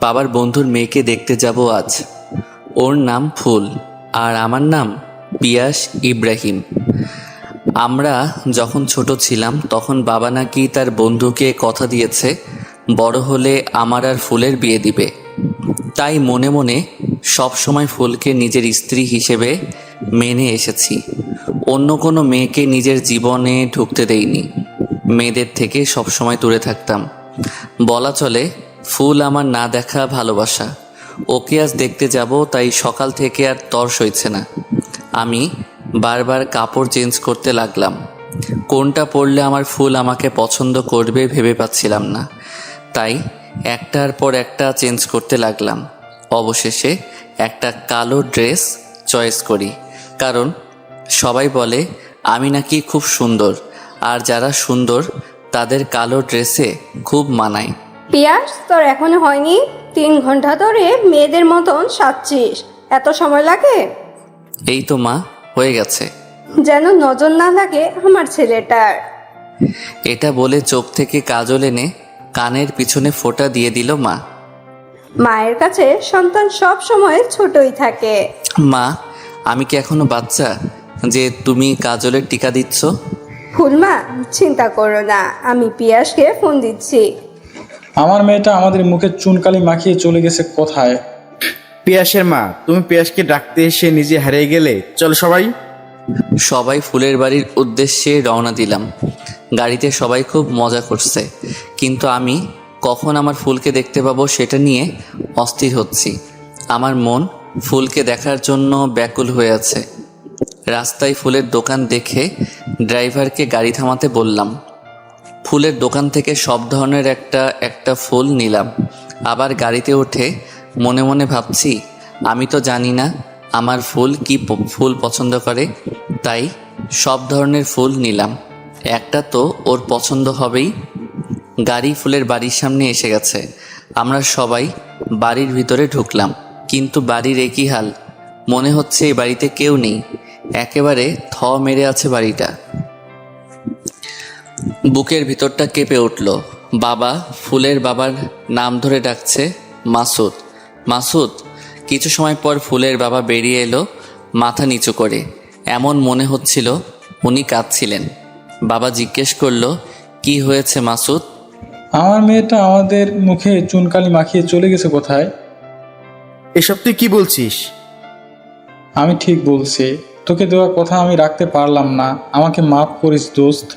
বাবার বন্ধুর মেয়েকে দেখতে যাব আজ। ওর নাম ফুল আর আমার নাম পিয়াস ইব্রাহিম। আমরা যখন ছোট ছিলাম তখন বাবা নাকি তার বন্ধুকে কথা দিয়েছে বড় হলে আমার আর ফুলের বিয়ে দিবে। তাই মনে মনে সব সময় ফুলকে নিজের স্ত্রী হিসেবে মেনে এসেছি। অন্য কোনো মেয়েকে নিজের জীবনে ঢুকতে দেইনি। মেয়েদের থেকে সবসময় দূরে থাকতাম। বলা চলে ফুল আমার না দেখা ভালোবাসা। ওকে আজ দেখতে যাব, তাই সকাল থেকে আর তর সইছে না। আমি বারবার কাপড় চেঞ্জ করতে লাগলাম। কোনটা পরলে আমার ফুল আমাকে পছন্দ করবে ভেবে পাচ্ছিলাম না, তাই একটার পর একটা চেঞ্জ করতে লাগলাম। অবশেষে একটা কালো ড্রেস চয়েস করি, কারণ সবাই বলে আমি নাকি খুব সুন্দর, আর যারা সুন্দর তাদের কালো ড্রেসে খুব মানায়। পিয়াস, তোর এখনো হয়নি? 3 ঘন্টা ধরে মেয়েদের মতন সাজছিস, এত সময় লাগে? এই তো মা, হয়ে গেছে। যেন নজর না লাগে আমার ছেলেটার। এটা বলে চোখ থেকে কাজল এনে কানের পিছনে ফোঁটা দিয়ে দিল মা। মায়ের কাছে সন্তান সব সময় ছোটই থাকে। মা, আমি কি এখনো বাচ্চা যে তুমি কাজলের টিকা দিচ্ছ? ফুলমা, চিন্তা করো না, আমি পিয়াসকে ফোন দিচ্ছি। আমার মেয়েটা আমাদের মুখে চুনকালি মাখিয়ে চলে গেছে কোথায়? পিয়াসের মা, তুমি পিয়াসকে ডাকতে এসে নিজে হারিয়ে গেলে। চল সবাই। সবাই ফুলের বাড়ির উদ্দেশ্যে রওনা দিলাম। গাড়িতে সবাই খুব মজা করছে, কিন্তু আমি কখন আমার ফুলকে দেখতে পাবো সেটা নিয়ে অস্থির হচ্ছি। আমার মন ফুলকে দেখার জন্য ব্যাকুল হয়ে আছে। রাস্তায় ফুলের দোকান দেখে ড্রাইভারকে গাড়ি থামাতে বললাম। ফুলের দোকান থেকে সব ধরনের একটা একটা ফুল নিলাম। আবার গাড়িতে উঠে মনে মনে ভাবছি, আমি তো জানি না আমার ফুল কি ফুল পছন্দ করে, তাই সব ধরনের ফুল নিলাম। একটা তো ওর পছন্দ হবেই। গাড়ি ফুলের বাড়ির সামনে এসে গেছে। আমরা সবাই বাড়ির ভিতরে ঢুকলাম, কিন্তু বাড়ির একই হাল। মনে হচ্ছে এই বাড়িতে কেউ নেই, একেবারে থ মেরে আছে বাড়িটা। বুকের ভিতরটা কেঁপে উঠল। বাবা ফুলের বাবার নাম ধরে ডাকছে, মাসুদ, মাসুদ। কিছু সময় পর ফুলের বাবা বেরিয়ে এলো মাথা নিচু করে। এমন মনে হচ্ছিল উনি কাঁদছিলেন। বাবা জিজ্ঞেস করলো, কি হয়েছে মাসুদ? আমার মেয়েটা আমাদের মুখে চুনকালি মাখিয়ে চলে গেছে কোথায়? এসব তুই কি বলছিস? আমি ঠিক বলছি, তোকে দেওয়া কথা আমি রাখতে পারলাম না, আমাকে মাফ করিস দোস্ত।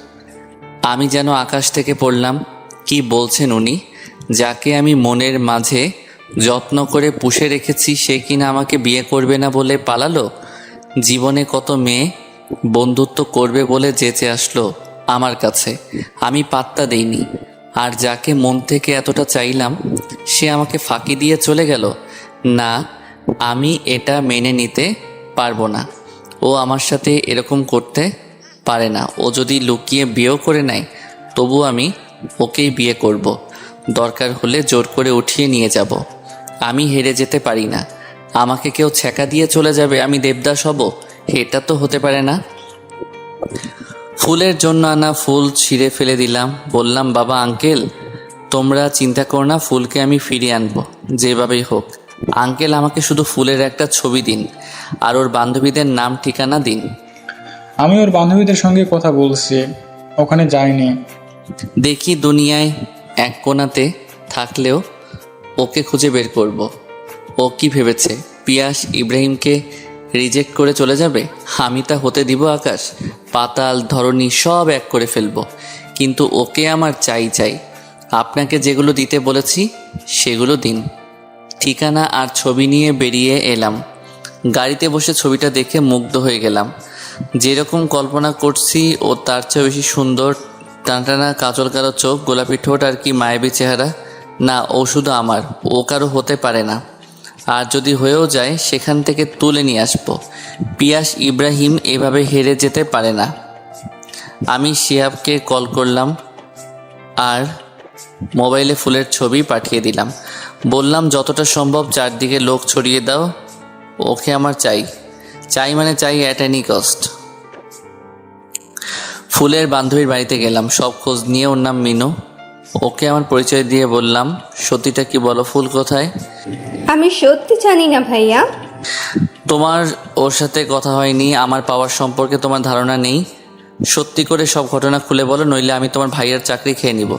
আমি যেন আকাশ থেকে পড়লাম। কি বলছেন উনি? যাকে আমি মনের মাঝে যত্ন করে পুষে রেখেছি সে কিনা আমাকে বিয়ে করবে না বলে পালালো। জীবনে কত মেয়ে বন্ধুত্ব করবে বলে যেচে আসলো আমার কাছে, আমি পাত্তা দেইনি। আর যাকে মন থেকে এতটা চাইলাম সে আমাকে ফাঁকি দিয়ে চলে গেল। না, আমি এটা মেনে নিতে পারবো না। ও আমার সাথে এরকম করতে পারে না। ও যদি লুকিয়ে বিয়েও করে নেয় তবু আমি ওকেই বিয়ে করব। দরকার হলে জোর করে উঠিয়ে নিয়ে যাব। আমি হেরে যেতে পারি না। আমাকে কেউ ছ্যাঁকা দিয়ে চলে যাবে, আমি দেবদাস হব? এটা তো হতে পারে না। ফুলের জন্য আনা ফুল ছিঁড়ে ফেলে দিলাম। বললাম, বাবা, আঙ্কেল, তোমরা চিন্তা করো না, ফুলকে আমি ফিরিয়ে আনবো যেভাবেই হোক। আঙ্কেল, আমাকে শুধু ফুলের একটা ছবি দিন আর ওর বান্ধবীদের নাম ঠিকানা দিন। আমি ওর বান্ধবীদের সঙ্গে কথা বলছি, ওখানে যাইনি। দেখি দুনিয়ায় এক কোণাতে থাকলেও ওকে খুঁজে বের করব। ও কি ভেবেছে পিয়াস ইব্রাহিমকে রিজেক্ট করে চলে যাবে? আমি তা হতে দিব? আকাশ পাতাল ধরনী সব এক করে ফেলবো, কিন্তু ওকে আমার চাই চাই। আপনাকে যেগুলো দিতে বলেছি সেগুলো দিন। ঠিকানা আর ছবি নিয়ে বেরিয়ে এলাম। গাড়িতে বসে ছবিটা দেখে মুগ্ধ হয়ে গেলাম। যেরকম কল্পনা করছি ও তার চেয়ে বেশি সুন্দর। টানটানা কাজল কালো চোখ, গোলাপি ঠোঁট আর কি মায়াবী চেহারা। না, ও শুধু আমার, ও কারো হতে পারে না। আর যদি হয়েও যায় সেখান থেকে তুলে নিয়ে আসবো। পিয়াস ইব্রাহিম এভাবে হেরে যেতে পারে না। আমি শিহাবকে কল করলাম আর মোবাইলে ফুলের ছবি পাঠিয়ে দিলাম। বললাম, যতটা সম্ভব চারদিকে লোক ছড়িয়ে দাও, ওকে আমার চাই। চাই মানে চাই, অ্যাট এনি কস্ট। ফুলের বান্ধবীর বাড়িতে গেলাম, সব খোঁজ নিয়ে। ওর নাম মিনু। ওকে আমার পরিচয় দিয়ে বললাম, সত্যিটা কি বলো, ফুল কোথায়? আমি সত্যি জানি না ভাইয়া। তোমার ওর সাথে কথা হয়নি, আমার পাওয়ার সম্পর্কে তোমার ধারণা নেই। সত্যি করে সব ঘটনা খুলে বলো, নইলে আমি তোমার ভাইয়ের চাকরি খেয়ে নিব।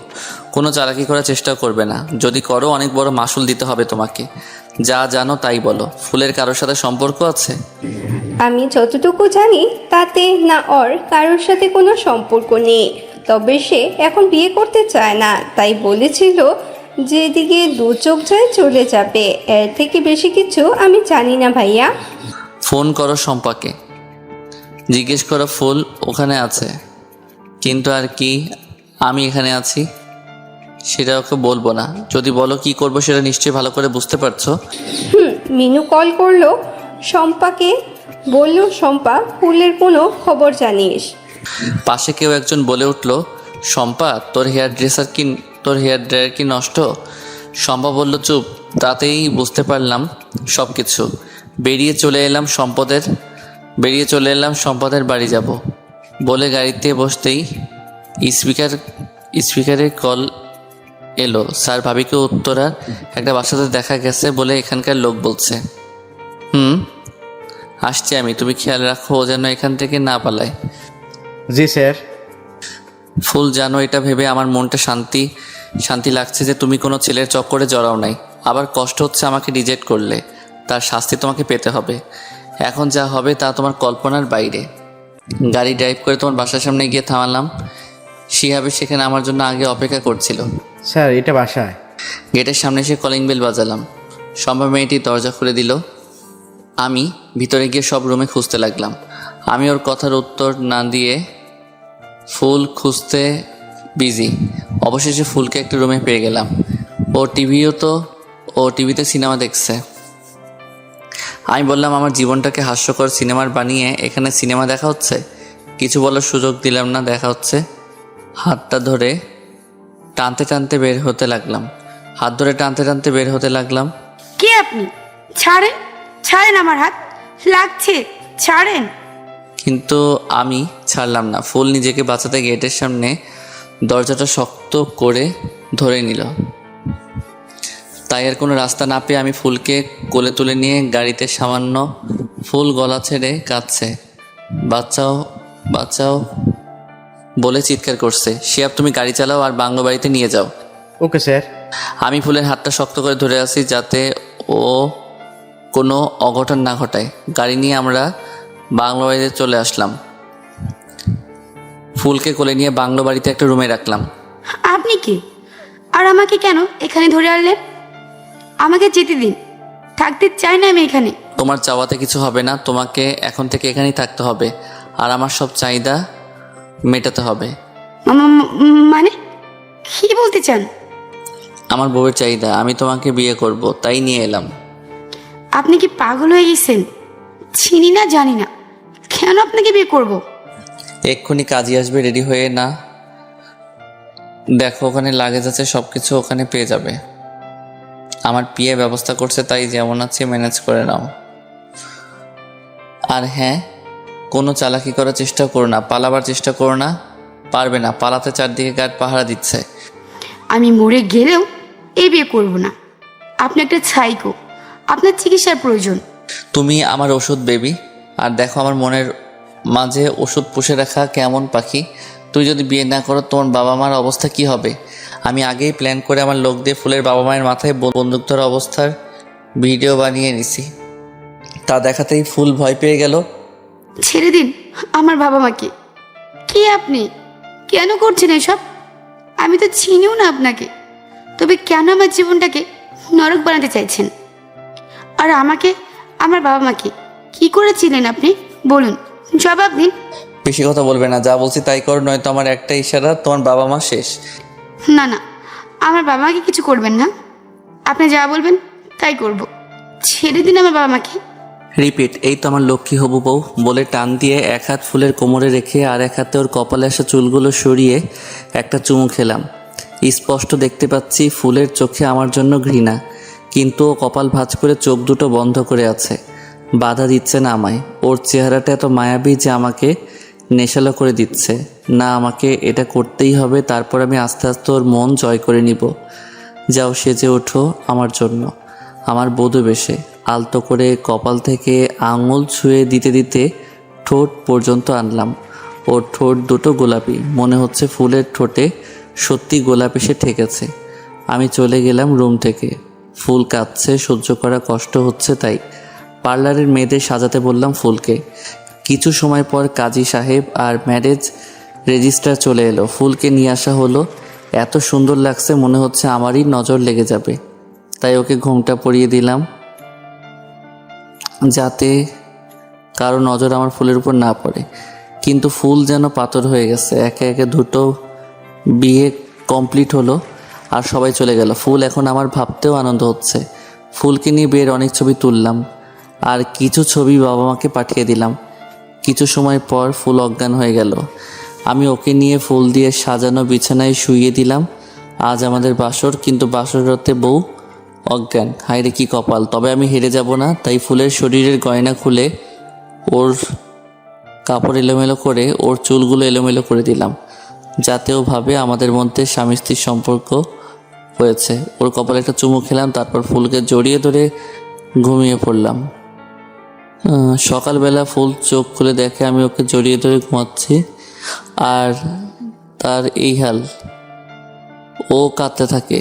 কোনো চালাকি করার চেষ্টা করবে না, যদি করো অনেক বড় মাসুল দিতে হবে তোমাকে। যা জানো তাই বলো। ফুলের কারোর সাথে সম্পর্ক আছে? আমি যতটুকু জানি তাতে না ওর কারোর সাথে কোনো সম্পর্ক নেই, তবে সে এখন বিয়ে করতে চায় না, তাই বলেছিল যেদিকে দু চোখ যায় চলে যাবে। এর থেকে বেশি কিছু আমি জানি না ভাইয়া। ফোন করো শম্পাকে, জিজ্ঞেস করো ফুল ওখানে আছে, কিন্তু আর কি আমি এখানে আছি সেটা ওকে বলবো না। যদি বলো কি করবো সেটা নিশ্চয়ই ভালো করে বুঝতে পারছো। মিনু কল করলো শম্পাকে, বলল শম্পা ফুলের কোনো খবর জানিস? পাশে কেউ একজন বলে উঠলো, শম্পা তোর হেয়ার ড্রায়ার কি নষ্ট? শম্পা বলল চুপ। তাতেই বুঝতে পারলাম সব কিছু। বেরিয়ে চলে এলাম সম্পদের বাড়ি যাব বলে গাড়িতে বসতেই স্পিকারে কল এলো, স্যার ভাবিকে উত্তরার একটা বাসাতে দেখা গেছে বলে এখানকার লোক বলছে। আসছি আমি, তুমি খেয়াল রাখো ও যেন এখান থেকে না পালায়। জি স্যার। ফুল জানো, এটা ভেবে আমার মনটা শান্তি লাগছে যে তুমি কোনো ছেলের চক্করে জড়াও নাই। আবার কষ্ট হচ্ছে আমাকে রিজেক্ট করলে, তার শাস্তি তোমাকে পেতে হবে। এখন যা হবে তা তোমার কল্পনার বাইরে। গাড়ি ড্রাইভ করে তোমার বাসার সামনে গিয়ে থামালাম। শিহাবে সেখানে আমার জন্য আগে অপেক্ষা করছিল। স্যার এটা বাসায়। গেটের সামনে এসে কলিং বেল বাজালাম। সম্ভব মেয়েটি দরজা খুলে দিল। আমি ভিতরে গিয়ে সব রুমে খুঁজতে লাগলাম। আমি ওর কথার উত্তর না দিয়ে ফুল খুঁজতে বিজি। অবশেষে ফুলকে একটা রুমে পেয়ে গেলাম। ও টিভিতে সিনেমা দেখছে। আমি বললাম, আমার জীবনটাকে হাস্যকর সিনেমার বানিয়ে এখানে সিনেমা দেখা হচ্ছে? কিছু বলার সুযোগ দিলাম না। দেখা হচ্ছে। হাতটা ধরে টানতে টানতে বের হতে লাগলাম। কে আপনি? ছাড়েন আমার হাত লাগছে, ছাড়েন। কিন্তু আমি ছাড়লাম না। ফুল নিজেকে বাঁচাতে গেটের সামনে দরজাটা শক্ত করে ধরে নিল। তাই আর কোনো রাস্তা না পেয়ে আমি ফুলকে কোলে তুলে নিয়ে গাড়িতে সামান্য। ফুল গলা ছেড়ে কাঁদছে, বাচ্চাও বাচ্চাও বলে চিৎকার করছে। শিয়াব তুমি গাড়ি চালাও আর বাংলো বাড়িতে নিয়ে যাও। Okay sir. আমি ফুলের হাতটা শক্ত করে ধরে আছি যাতে ও কোনো অঘটন না ঘটায়। গাড়ি নিয়ে আমরা বাংলো বাড়িতে চলে আসলাম। ফুলকে কোলে নিয়ে বাংলো বাড়িতে একটা রুমে রাখলাম। আপনি কি? আর আমাকে কেন এখানে ধরে আনলেন? আমাকে যেতে দিন, থাকতে চাই না আমি এখানে। তোমার চাওয়াতে কিছু হবে না, তোমাকে এখন থেকে এখানেই থাকতে হবে আর আমার সব চাহিদা মেটাতে হবে। মানে কি বলতে চান? আমার বউয়ের চাহিদা। আমি তোমাকে বিয়ে করব, তাই নিয়ে এলাম। আপনি কি পাগল হয়ে গেছেন? চিনি না জানি না, কেন আপনাকে বিয়ে করব? এক্ষুনি কাজে আসবে, রেডি হয়ে না? দেখো ওখানে লাগেজ আছে, সব কিছু ওখানে পেয়ে যাবে। আমার বিয়ে ব্যবস্থা করছে, তাই যেমন আছে ম্যানেজ করে নাও। আর হ্যাঁ, কোনো চালাকি করার চেষ্টা করো না, পালাবার চেষ্টা করো না। পারবে না, পালাতে চারদিকে গার্ড পাহারা দিচ্ছে। আমি মরে গেলেও এই বিয়ে করব না। আপনি একটা সাইকো, আপনার চিকিৎসার প্রয়োজন। তুমি আমার ওষুধ বেবি। আর দেখো আমার মনের মাঝে ওষুধ পুষে রাখা কেমন পাখি। তুই যদি বিয়ে না করো তোমার বাবা মার অবস্থা কি হবে? আমি আগেই প্ল্যান করে আমার লোক দিয়ে ফুলের বাবা মায়ের মাথায় বন্দুক ধরা অবস্থার ভিডিও বানিয়ে নিছি। তা দেখাতেই ফুল ভয় পেয়ে গেল। ছেড়ে দিন আমার বাবা মাকে। কি আপনি কেন করছেন এসব? আমি তো চিনিও না আপনাকে, তবে কেন আমার জীবনটাকে নরক বানাতে চাইছেন? আর আমাকে, আমার বাবা মাকে কি করেছিলেন আপনি? বলুন, জবাব দিন। বেশি কথা বলবে না, যা বলছি তাই কর, নয়তো আমার একটা ইশারা তোমার বাবা মা শেষ। না না, আমার বাবা মাকে কিছু করবেন না। আপনি যা বলবেন তাই করব। ছেড়ে দিন আমার বাবা মাকে। রিপিট। এই তো আমার লক্ষ্মী হবু বউ বলে টান দিয়ে এক হাত ফুলের কোমরে রেখে আর এক হাতে ওর কপালে আসা চুলগুলো সরিয়ে একটা চুমু খেলাম। স্পষ্ট দেখতে পাচ্ছি ফুলের চোখে আমার জন্য ঘৃণা, কিন্তু ও কপাল ভাঁজ করে চোখ দুটো বন্ধ করে আছে, বাধা দিচ্ছে না আমায়। ওর চেহারাটা এত মায়াবী যে আমাকে নেশালো করে দিচ্ছে। না, আমাকে এটা করতেই হবে, তারপর আমি আস্তে আস্তে ওর মন জয় করে নিব। যাও সেজে ওঠো আমার জন্য। আমার বধূ বেশে আলতো করে কপাল থেকে আঙুল ছুঁয়ে দিতে দিতে ঠোঁট পর্যন্ত আনলাম। ওর ঠোঁট দুটো গোলাপি, মনে হচ্ছে ফুলের ঠোঁটে সত্যি গোলাপ এসে ঠেকেছে। আমি চলে গেলাম রুম থেকে। ফুল কাঁদছে, সহ্য করা কষ্ট হচ্ছে, তাই পার্লারের মেয়েদের সাজাতে বললাম ফুলকে। কিছু সময় পর কাজী সাহেব আর ম্যারেজ রেজিস্ট্রার চলে এলো। ফুলকে নিয়ে আসা হলো। এত সুন্দর লাগছে, মনে হচ্ছে আমারই নজর লেগে যাবে। তাই ওকে ঘোমটা পরিয়ে দিলাম, যাতে কারো নজর আমার ফুলের উপর না পড়ে। কিন্তু ফুল যেন পাথর হয়ে গেছে। একে একে দুটো বিয়ে কমপ্লিট হলো আর সবাই চলে গেল। ফুল এখন আমার ভাবতেও আনন্দ হচ্ছে। ফুলকে নিয়ে বিয়ের অনেক ছবি তুললাম আর কিছু ছবি বাবা মাকে পাঠিয়ে দিলাম। কিছু সময় পর ফুল অজ্ঞান হয়ে গেল। আমি ওকে নিয়ে ফুল দিয়ে সাজানো বিছানায় শুইয়ে দিলাম। আজ আমাদের বাসর, কিন্তু বাসরতে বউ অজ্ঞান। হায়রে কি কপাল! তবে আমি হেরে যাব না, তাই ফুলের শরীরের গয়না খুলে ওর কাপড় এলোমেলো করে ওর চুলগুলো এলোমেলো করে দিলাম, যাতে ও ভাবে আমাদের মধ্যে স্বামী স্ত্রীর সম্পর্ক হয়েছে। ওর কপালে একটা চুমু খেলাম, তারপর ফুলকে জড়িয়ে ধরে ঘুমিয়ে পড়লাম। সকালবেলা ফুল চোখ খুলে দেখে আমি ওকে জড়িয়ে ধরে ঘুমাচ্ছি আর তার এই হাল। ও কাঁদতে থাকে।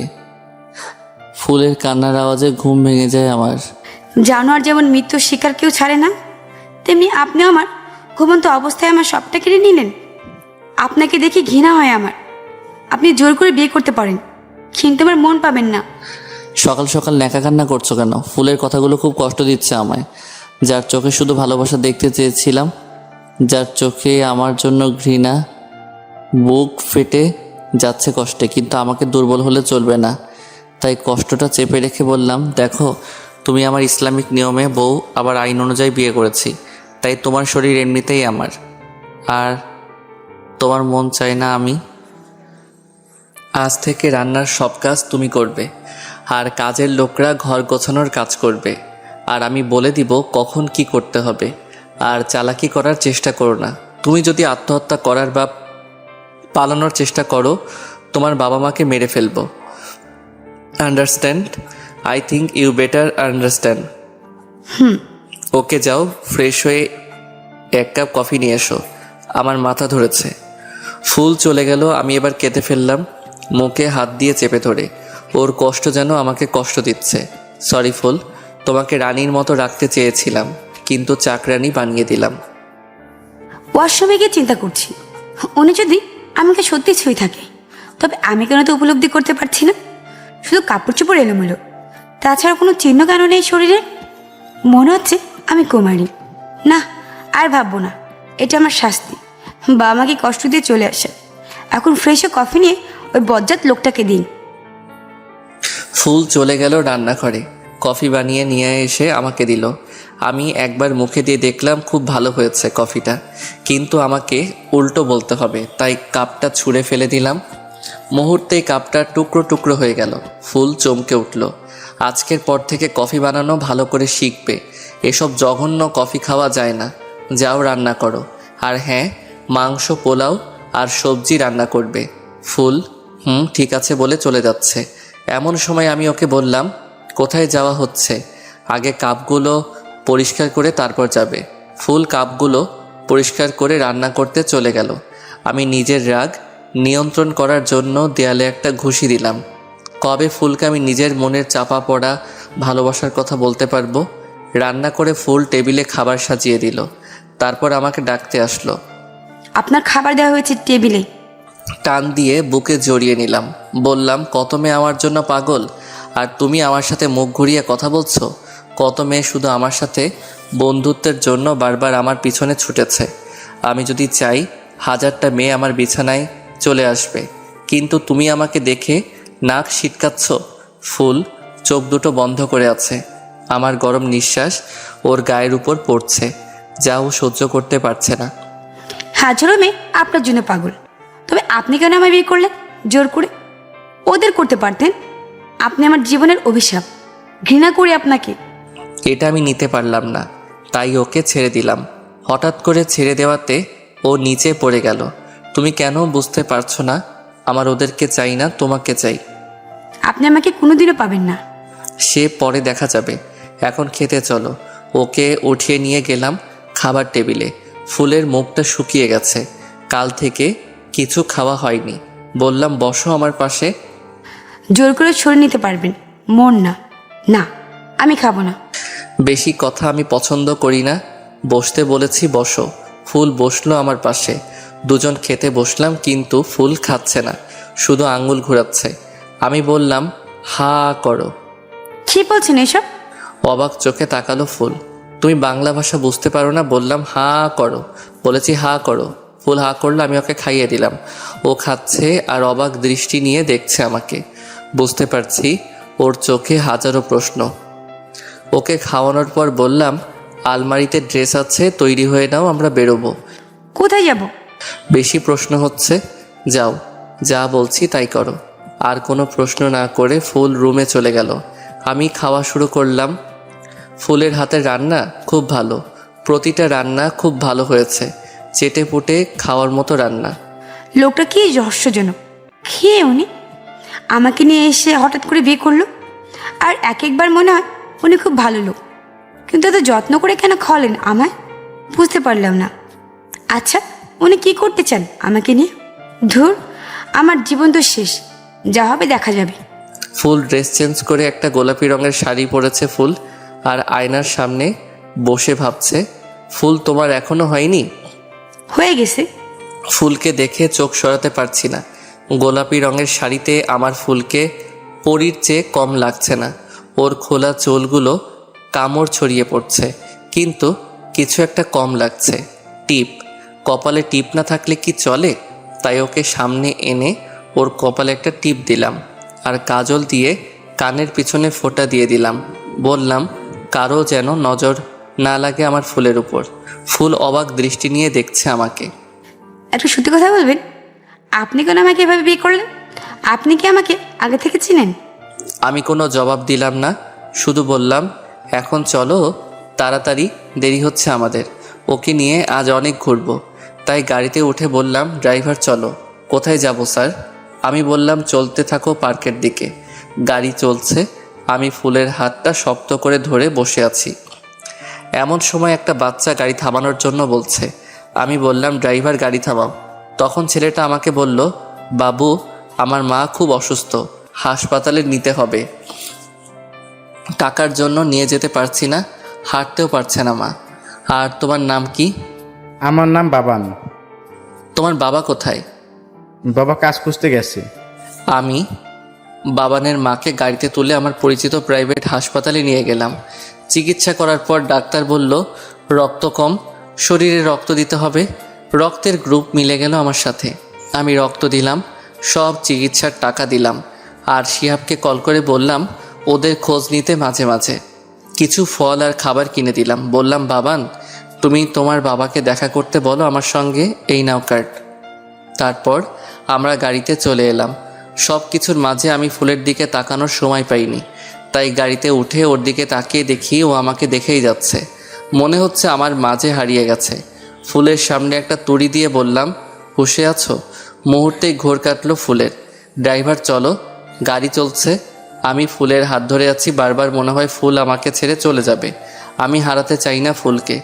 ফুলের কান্নার আওয়াজে ঘুম ভেঙে যায় আমার। জানোয়ার যেমন মৃত্যুর শিকার কেউ ছাড়ে না, তেমনি আপনি আমার ঘুমন্ত অবস্থায় আমার সবটা কেড়ে নিলেন। আপনাকে দেখে ঘৃণা হয় আমার। আপনি জোর করে বিয়ে করতে পারেন, কিন্তু আমার মন পাবেন না। সকাল সকাল ন্যাকা কান্না করছো কেন? ফুলের কথাগুলো খুব কষ্ট দিচ্ছে আমায়। যার চোখে শুধু ভালোবাসা দেখতে চেয়েছিলাম, যার চোখে আমার জন্য ঘৃণা, বুক ফেটে যাচ্ছে কষ্টে। কিন্তু আমাকে দুর্বল হলে চলবে না, তাই কষ্টটা চেপে রেখে বললাম, দেখো তুমি আমার ইসলামিক নিয়মে বউ, আবার আইন অনুযায়ী বিয়ে করেছি, তাই তোমার শরীর এমনিতেই আমার, আর তোমার মন চাই না আমি। আজ থেকে রান্নার সব কাজ তুমি করবে, আর কাজের লোকরা ঘর গোছানোর কাজ করবে, আর আমি বলে দিব কখন কি করতে হবে। আর চালাকি করার চেষ্টা করো না। তুমি যদি আত্মহত্যা করার বা পালানোর চেষ্টা করো, তোমার বাবা মাকে মেরে ফেলবো। Understand? I think you better understand. Okay, যাও ফ্রেশ হয়ে এক কাপ কফি নিয়ে এসো, আমার মাথা ধরেছে। ফুল চলে গেল। আমি এবার কেঁদে ফেললাম, মুখে হাত দিয়ে চেপে ধরে। ওর কষ্ট যেন আমাকে কষ্ট দিচ্ছে। সরি ফুল, তোমাকে রানীর মতো রাখতে চেয়েছিলাম, কিন্তু চাকরানি বানিয়ে দিলাম। ওয়াশরুমে গিয়ে চিন্তা করছি, উনি যদি আমাকে সত্যি ছুঁয়ে থাকে, তবে আমি কেন তো উপলব্ধি করতে পারছি না? শুধু কাপড় চোপড় এলোমেলো, তাছাড়া কোনো চিহ্ন কেন নেই শরীরে। মনে হচ্ছে আমি কুমারী। না, আর ভাববো না, এটা আমার শাস্তি। বা আমাকে কষ্ট দিয়ে চলে আসে। এখন ফ্রেশে কফি নিয়ে ওই বজ্জাত লোকটাকে দিন। ফুল চলে গেল রান্নাঘরে, কফি বানিয়ে নিয়ে এসে আমাকে দিল। আমি একবার মুখে দিয়ে দেখলাম, খুব ভালো হয়েছে কফিটা, কিন্তু আমাকে উল্টো বলতে হবে, তাই কাপটা ছুঁড়ে ফেলে দিলাম। মুহূর্তেই কাপটা টুকরো টুকরো হয়ে গেল। ফুল চমকে উঠল। আজকের পর থেকে কফি বানানো ভালো করে শিখবে। এসব জঘন্য কফি খাওয়া যায় না। যাও রান্না করো, আর হ্যাঁ, মাংস, পোলাও আর সবজি রান্না করবে। ফুল ঠিক আছে বলে চলে যাচ্ছে। এমন সময় আমি ওকে বললাম, কোথায় যাওয়া হচ্ছে? আগে কাপগুলো পরিষ্কার করে তারপর যাবে। ফুল কাপগুলো পরিষ্কার করে রান্না করতে চলে গেল। আমি নিজের রাগ নিয়ন্ত্রণ করার জন্য দেয়ালে একটা ঘুষি দিলাম। কবে ফুলকে আমি নিজের মনের চাপা পড়া ভালোবাসার কথা বলতে পারবো? রান্না করে ফুল টেবিলে খাবার সাজিয়ে দিল, তারপর আমাকে ডাকতে আসলো। আপনার খাবার দেওয়া হয়েছে টেবিলে। টান দিয়ে বুকে জড়িয়ে নিলাম। বললাম, কত মেয়ে আমার জন্য পাগল, আর তুমি আমার সাথে মুখ ঘুরিয়ে কথা বলছো। কত মেয়ে শুধু আমার সাথে বন্ধুত্বের জন্য বারবার আমার পিছনে ছুটেছে। আমি যদি চাই, 1000টা মেয়ে আমার বিছানায় চলে আসবে, কিন্তু তুমি আমাকে দেখে নাক সিটকাচ্ছ। ফুল চোখ দুটো বন্ধ করে আছে। আমার গরম নিঃশ্বাস ওর গায়ের উপর পড়ছে, যা ও সহ্য করতে পারছে না। হাজারো মেয়ে আপনার জন্য পাগল, তবে আপনি কেন আমায় বিয়ে করলেন জোর করে? ওদের করতে পারতেন। আপনি আমার জীবনের অভিশাপ। ঘৃণা করি আপনাকে। এটা আমি নিতে পারলাম না, তাই ওকে ছেড়ে দিলাম। হঠাৎ করে ছেড়ে দেওয়াতে ও নিচে পড়ে গেল। তুমি কেন বুঝতে পারছো না? আমার ওদেরকে চাই না, তোমাকে চাই। আপনি আমাকে কোনোদিনও পাবেন না। সে পরে দেখা যাবে, এখন খেতে চলো। ওকে উঠিয়ে নিয়ে গেলাম খাবার টেবিলে। ফুলের মুখটা শুকিয়ে গেছে, কাল থেকে কিছু খাওয়া হয়নি। বললাম বসো আমার পাশে। জোর করে সরে নিতে পারবেন, মন না। না, আমি খাবো না। বেশি কথা আমি পছন্দ করি না। বসতে বলেছি বসো। ফুল বসলো আমার পাশে। দুজন খেতে বসলাম, কিন্তু ফুল খাচ্ছে না, শুধু আঙ্গুল ঘোরাচ্ছে। আমি বললাম হা করো। কি বলছেন এসব? অবাক চোখে তাকালো ফুল। তুমি বাংলা ভাষা বুঝতে পারো না? বললাম হা করো। বলেছি হা করো। ফুল হা করলো, আমি ওকে খাইয়ে দিলাম। ও খাচ্ছে আর অবাক দৃষ্টি নিয়ে দেখছে আমাকে। বুঝতে পারছি ওর চোখে হাজারো প্রশ্ন। ওকে খাওয়ানোর পর বললাম আলমারিতে ড্রেস আছে, তৈরি হয়ে নাও, আমরা বেরোবো। কোথায় যাব? বেশি প্রশ্ন হচ্ছে, যাও, যা বলছি তাই করো। আর কোনো প্রশ্ন না করে ফুল রুমে চলে গেল। আমি খাওয়া শুরু করলাম। ফুলের হাতের রান্না খুব ভালো, প্রতিটা রান্না খুব ভালো হয়েছে, চেটে পুটে খাওয়ার মতো রান্না। লোকটা কি রহস্যজনক। খেয়ে উনি আমাকে নিয়ে এসে হঠাৎ করে বিয়ে করলো। আর এক একবার মনে হয় উনি খুব ভালো লোক, কিন্তু এত যত্ন করে কেন খাওয়ালেন আমায়, বুঝতে পারলাম না। আচ্ছা, উনি কি করতে চান আমাকে নিয়ে? ধুর, আমার জীবন তো শেষ, যা হবে দেখা যাবে। ফুল ড্রেস চেঞ্জ করে একটা গোলাপি রঙের শাড়ি পরেছে ফুল, আর আয়নার সামনে বসে ভাবছে। ফুল তোমার এখনো হয়নি? হয়ে গেছে। ফুলকে দেখে চোখ সরাতে পারছি না। গোলাপি রঙের শাড়িতে আমার ফুলকে পরীর চেয়ে কম লাগছে না। ওর খোলা চুলগুলো কামড় ছড়িয়ে পড়ছে, কিন্তু কিছু একটা কম লাগছে। টিপ, কপালে টিপ না থাকলে কি চলে? তাই ওকে সামনে এনে ওর কপালে একটা টিপ দিলাম, আর কাজল দিয়ে কানের পিছনে ফোঁটা দিয়ে দিলাম। বললাম কারো যেন নজর না লাগে আমার ফুলের উপর। ফুল অবাক দৃষ্টি নিয়ে দেখছে আমাকে। একটু সত্যি কথা বলবেন, আপনি কেন আমাকে এভাবে বিয়ে করলেন? আপনি কি আমাকে আগে থেকে চিনেন? আমি কোনো জবাব দিলাম না, শুধু বললাম এখন চলো তাড়াতাড়ি, দেরি হচ্ছে আমাদের। ওকে নিয়ে আজ অনেক ঘুরবো। তাই গাড়িতে উঠে বললাম ড্রাইভার চলো। কোথায় যাব স্যার? আমি বললাম চলতে থাকো পার্কের দিকে। গাড়ি চলছে, আমি ফুলের হাতটা শক্ত করে ধরে বসে আছি। এমন সময় একটা বাচ্চা গাড়ি থামানোর জন্য বলছে। আমি বললাম ড্রাইভার গাড়ি থামাও। তখন ছেলেটা আমাকে বলল বাবু, আমার মা খুব অসুস্থ, হাসপাতালে নিতে হবে। টাকার জন্য নিয়ে যেতে পারছি না, হাঁটতেও পারছে না মা। আর তোমার নাম কি? আমার নাম বাবান। তোমার বাবা কোথায়? বাবা কাজ খুঁজতে গেছে। আমি বাবানের মাকে গাড়িতে তুলে আমার পরিচিত প্রাইভেট হাসপাতালে নিয়ে গেলাম। চিকিৎসা করার পর ডাক্তার বলল রক্ত কম, শরীরে রক্ত দিতে হবে। রক্তের গ্রুপ মিলে গেল আমার সাথে। আমি রক্ত দিলাম, সব চিকিৎসার টাকা দিলাম। আর শিহাবকে কল করে বললাম ওদের খোঁজ নিতে মাঝে মাঝে। কিছু ফল আর খাবার কিনে দিলাম। বললাম বাবান, তুমি তোমার বাবাকে দেখা করতে বলো আমার সঙ্গে, এই নাও কার্ড। তারপর আমরা গাড়িতে চলে এলাম। সব কিছুর মাঝে আমি ফুলের দিকে তাকানোর সময় পাইনি, তাই গাড়িতে উঠে ওর দিকে তাকিয়ে দেখি ও আমাকে দেখেই যাচ্ছে। মনে হচ্ছে আমার মাঝে হারিয়ে গেছে। ফুলের সামনে একটা তুড়ি দিয়ে বললাম হুঁশে আছো? মুহূর্তেই ঘোর কাটলো ফুলের। ড্রাইভার চলো, গাড়ি চলছে। আমি ফুলের হাত ধরে আছি, বারবার মনে হয় ফুল আমাকে ছেড়ে চলে যাবে। আমি হারাতে চাই না ফুলকে।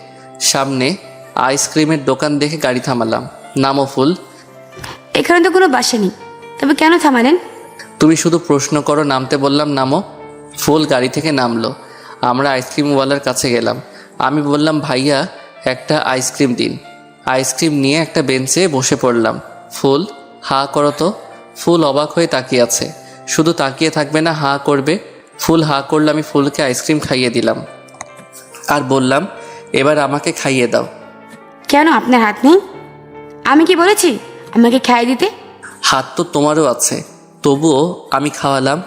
সামনে আইসক্রিমের দোকান দেখে গাড়ি থামালাম। নামো ফুল। এখানে তো কোনো বাসা নেই, তবে কেন থামালেন? তুমি শুধু প্রশ্ন করো, নামতে বললাম নামো। ফুল গাড়ি থেকে নামলো। আমরা আইসক্রিমওয়ালার কাছে গেলাম। আমি বললাম ভাইয়া একটা আইসক্রিম দিন। আইসক্রিম নিয়ে একটা বেঞ্চে বসে পড়লাম। ফুল হা করো তো। ফুল অবাক হয়ে তাকিয়ে আছে। শুধু তাকিয়ে থাকবে না, হা করবে। ফুল হা করলে আমি ফুলকে আইসক্রিম খাইয়ে দিলাম আর বললাম এবার আমাকে খাইয়ে দাও। কেন আপনার হাত নেই? আমি কি বলেছি আমাকে খাইয়ে দিতে? হাত তো তোমারও আছে, তবুও আমি খাওয়ালাম।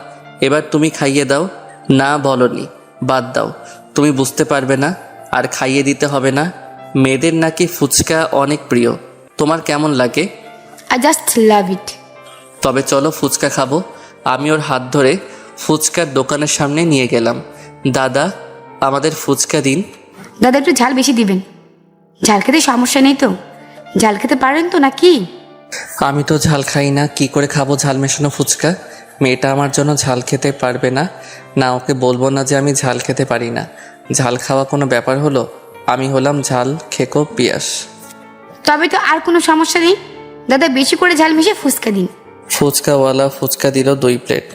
এবার তুমি খাইয়ে দাও। না বলনি, বাদ দাও, তুমি বুঝতে পারবে না আর খাইয়ে দিতে হবে না। মেয়েদের নাকি ফুচকা অনেক প্রিয়, তোমার কেমন লাগে? আই জাস্ট লাভ ইট। তবে চলো ফুচকা খাবো। আমি ওর হাত ধরে ফুচকার দোকানের সামনে নিয়ে গেলাম। দাদা আমাদের ফুচকা দিন। দাদা একটু ঝাল বেশি দিবেন। ঝাল খেতে সমস্যা নেই তো, ঝাল খেতে পারেন তো নাকি? আমি তো ঝাল খাই না, কি করে খাবো ঝাল মেশানো ফুচকা? মেয়েটা আমার জন্য ঝাল খেতে পারবে না? না, ওকে বলবো না যে আমি ঝাল খেতে পারি না। ঝাল খাওয়া কোনো ব্যাপার হলো? আমি হলাম ঝাল খেকো পিয়াস। তবে তো আর কোনো সমস্যা নেই। দাদা বেশি করে ঝাল মিশিয়ে ফুচকা দিন। ফুচকাওয়ালা ফুচকা দিল 2 প্লেট।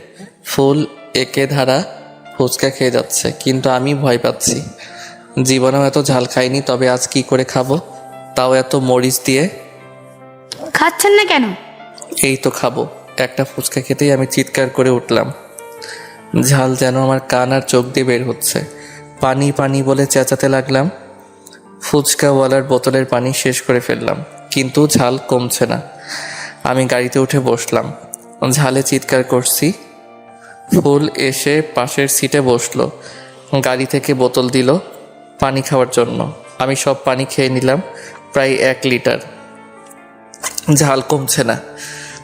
ফুল একে ধারা ফুচকা খেয়ে যাচ্ছে, কিন্তু আমি ভয় পাচ্ছি। জীবনেও এত ঝাল খাইনি, তবে আজ কি করে খাবো, তাও এত মরিচ দিয়ে। খাচ্ছেন না কেন? এই তো খাবো। একটা ফুচকা খেতেই আমি চিৎকার করে উঠলাম। ঝাল যেন আমার কান আর চোখ দিয়ে বের হচ্ছে। পানি পানি বলে চেঁচাতে লাগলাম। ফুচকাওয়ালার বোতলের পানি শেষ করে ফেললাম, কিন্তু ঝাল কমছে না। আমি গাড়িতে উঠে বসলাম, ঝালে চিৎকার করছি। ফুল এসে পাশের সিটে বসলো, গাড়ি থেকে বোতল দিল পানি খাওয়ার জন্য। আমি সব পানি খেয়ে নিলাম, প্রায় 1 লিটার। ঝাল কমছে না,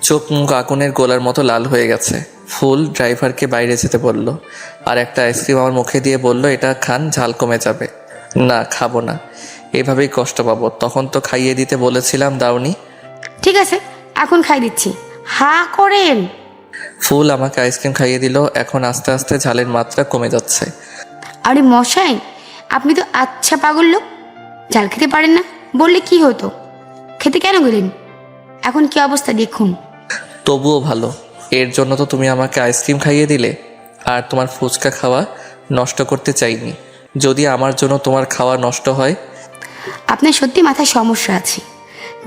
চোখ মুখ আগুনের গোলার মতো লাল হয়ে গেছে। ফুল ড্রাইভারকে বাইরে যেতে বলল, আর একটা আইসক্রিম আমার মুখে দিয়ে বলল, এটা খান, ঝাল কমে যাবে। না, খাবো না, এভাবেই কষ্ট পাবো। তখন তো খাইয়ে দিতে বলেছিলাম, দাওনি। ঠিক আছে, এখন খাই দিচ্ছি, হা করেন। ফুল আমাকে আইসক্রিম খাইয়ে দিল। এখন আস্তে আস্তে ঝালের মাত্রা কমে যাচ্ছে। আরে মশাই, আপনি তো আচ্ছা পাগল লোক। ঝাল খেতে পারেন না বললে কি হতো? খেতে কেন গেলেন? এখন কি অবস্থা দেখুন। তবুও ভালো, এর জন্য তো তুমি আমাকে আইসক্রিম খাইয়ে দিলে। আর তোমার ফুচকা খাওয়া নষ্ট করতে চাইনি। যদি আমার জন্য তোমার খাওয়া নষ্ট হয়। আপনার সত্যি মাথায় সমস্যা আছে,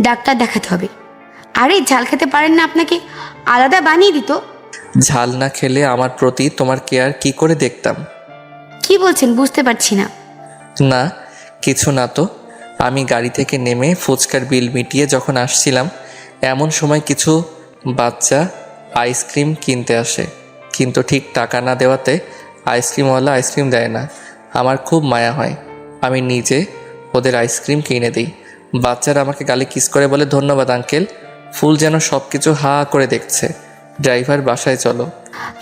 ডাক্তার দেখাতে হবে। আরে ঝাল খেতে পারেন না, আপনাকে আলাদা বানিয়ে দিত। ঝাল না খেলে আমার প্রতি তোমার কেয়ার কি করে দেখতাম? কি বলছেন বুঝতে পারছি না। না, কিছু না তো। আমি গাড়ি থেকে নেমে ফুচকার বিল মিটিয়ে যখন আসছিলাম, এমন সময় কিছু বাচ্চা আইসক্রিম কিনতে আসে, কিন্তু ঠিক টাকা না দেওয়াতে আইসক্রিমওয়ালা আইসক্রিম দেয় না। আমার খুব মায়া হয়, আমি নিজে ওদের আইসক্রিম কিনে দিই। বাচ্চারা আমাকে গালে কিস করে বলে, ধন্যবাদ আঙ্কেল। ফুল যেন সব কিছু হা করে দেখছে। ড্রাইভার, বাসায় চলো।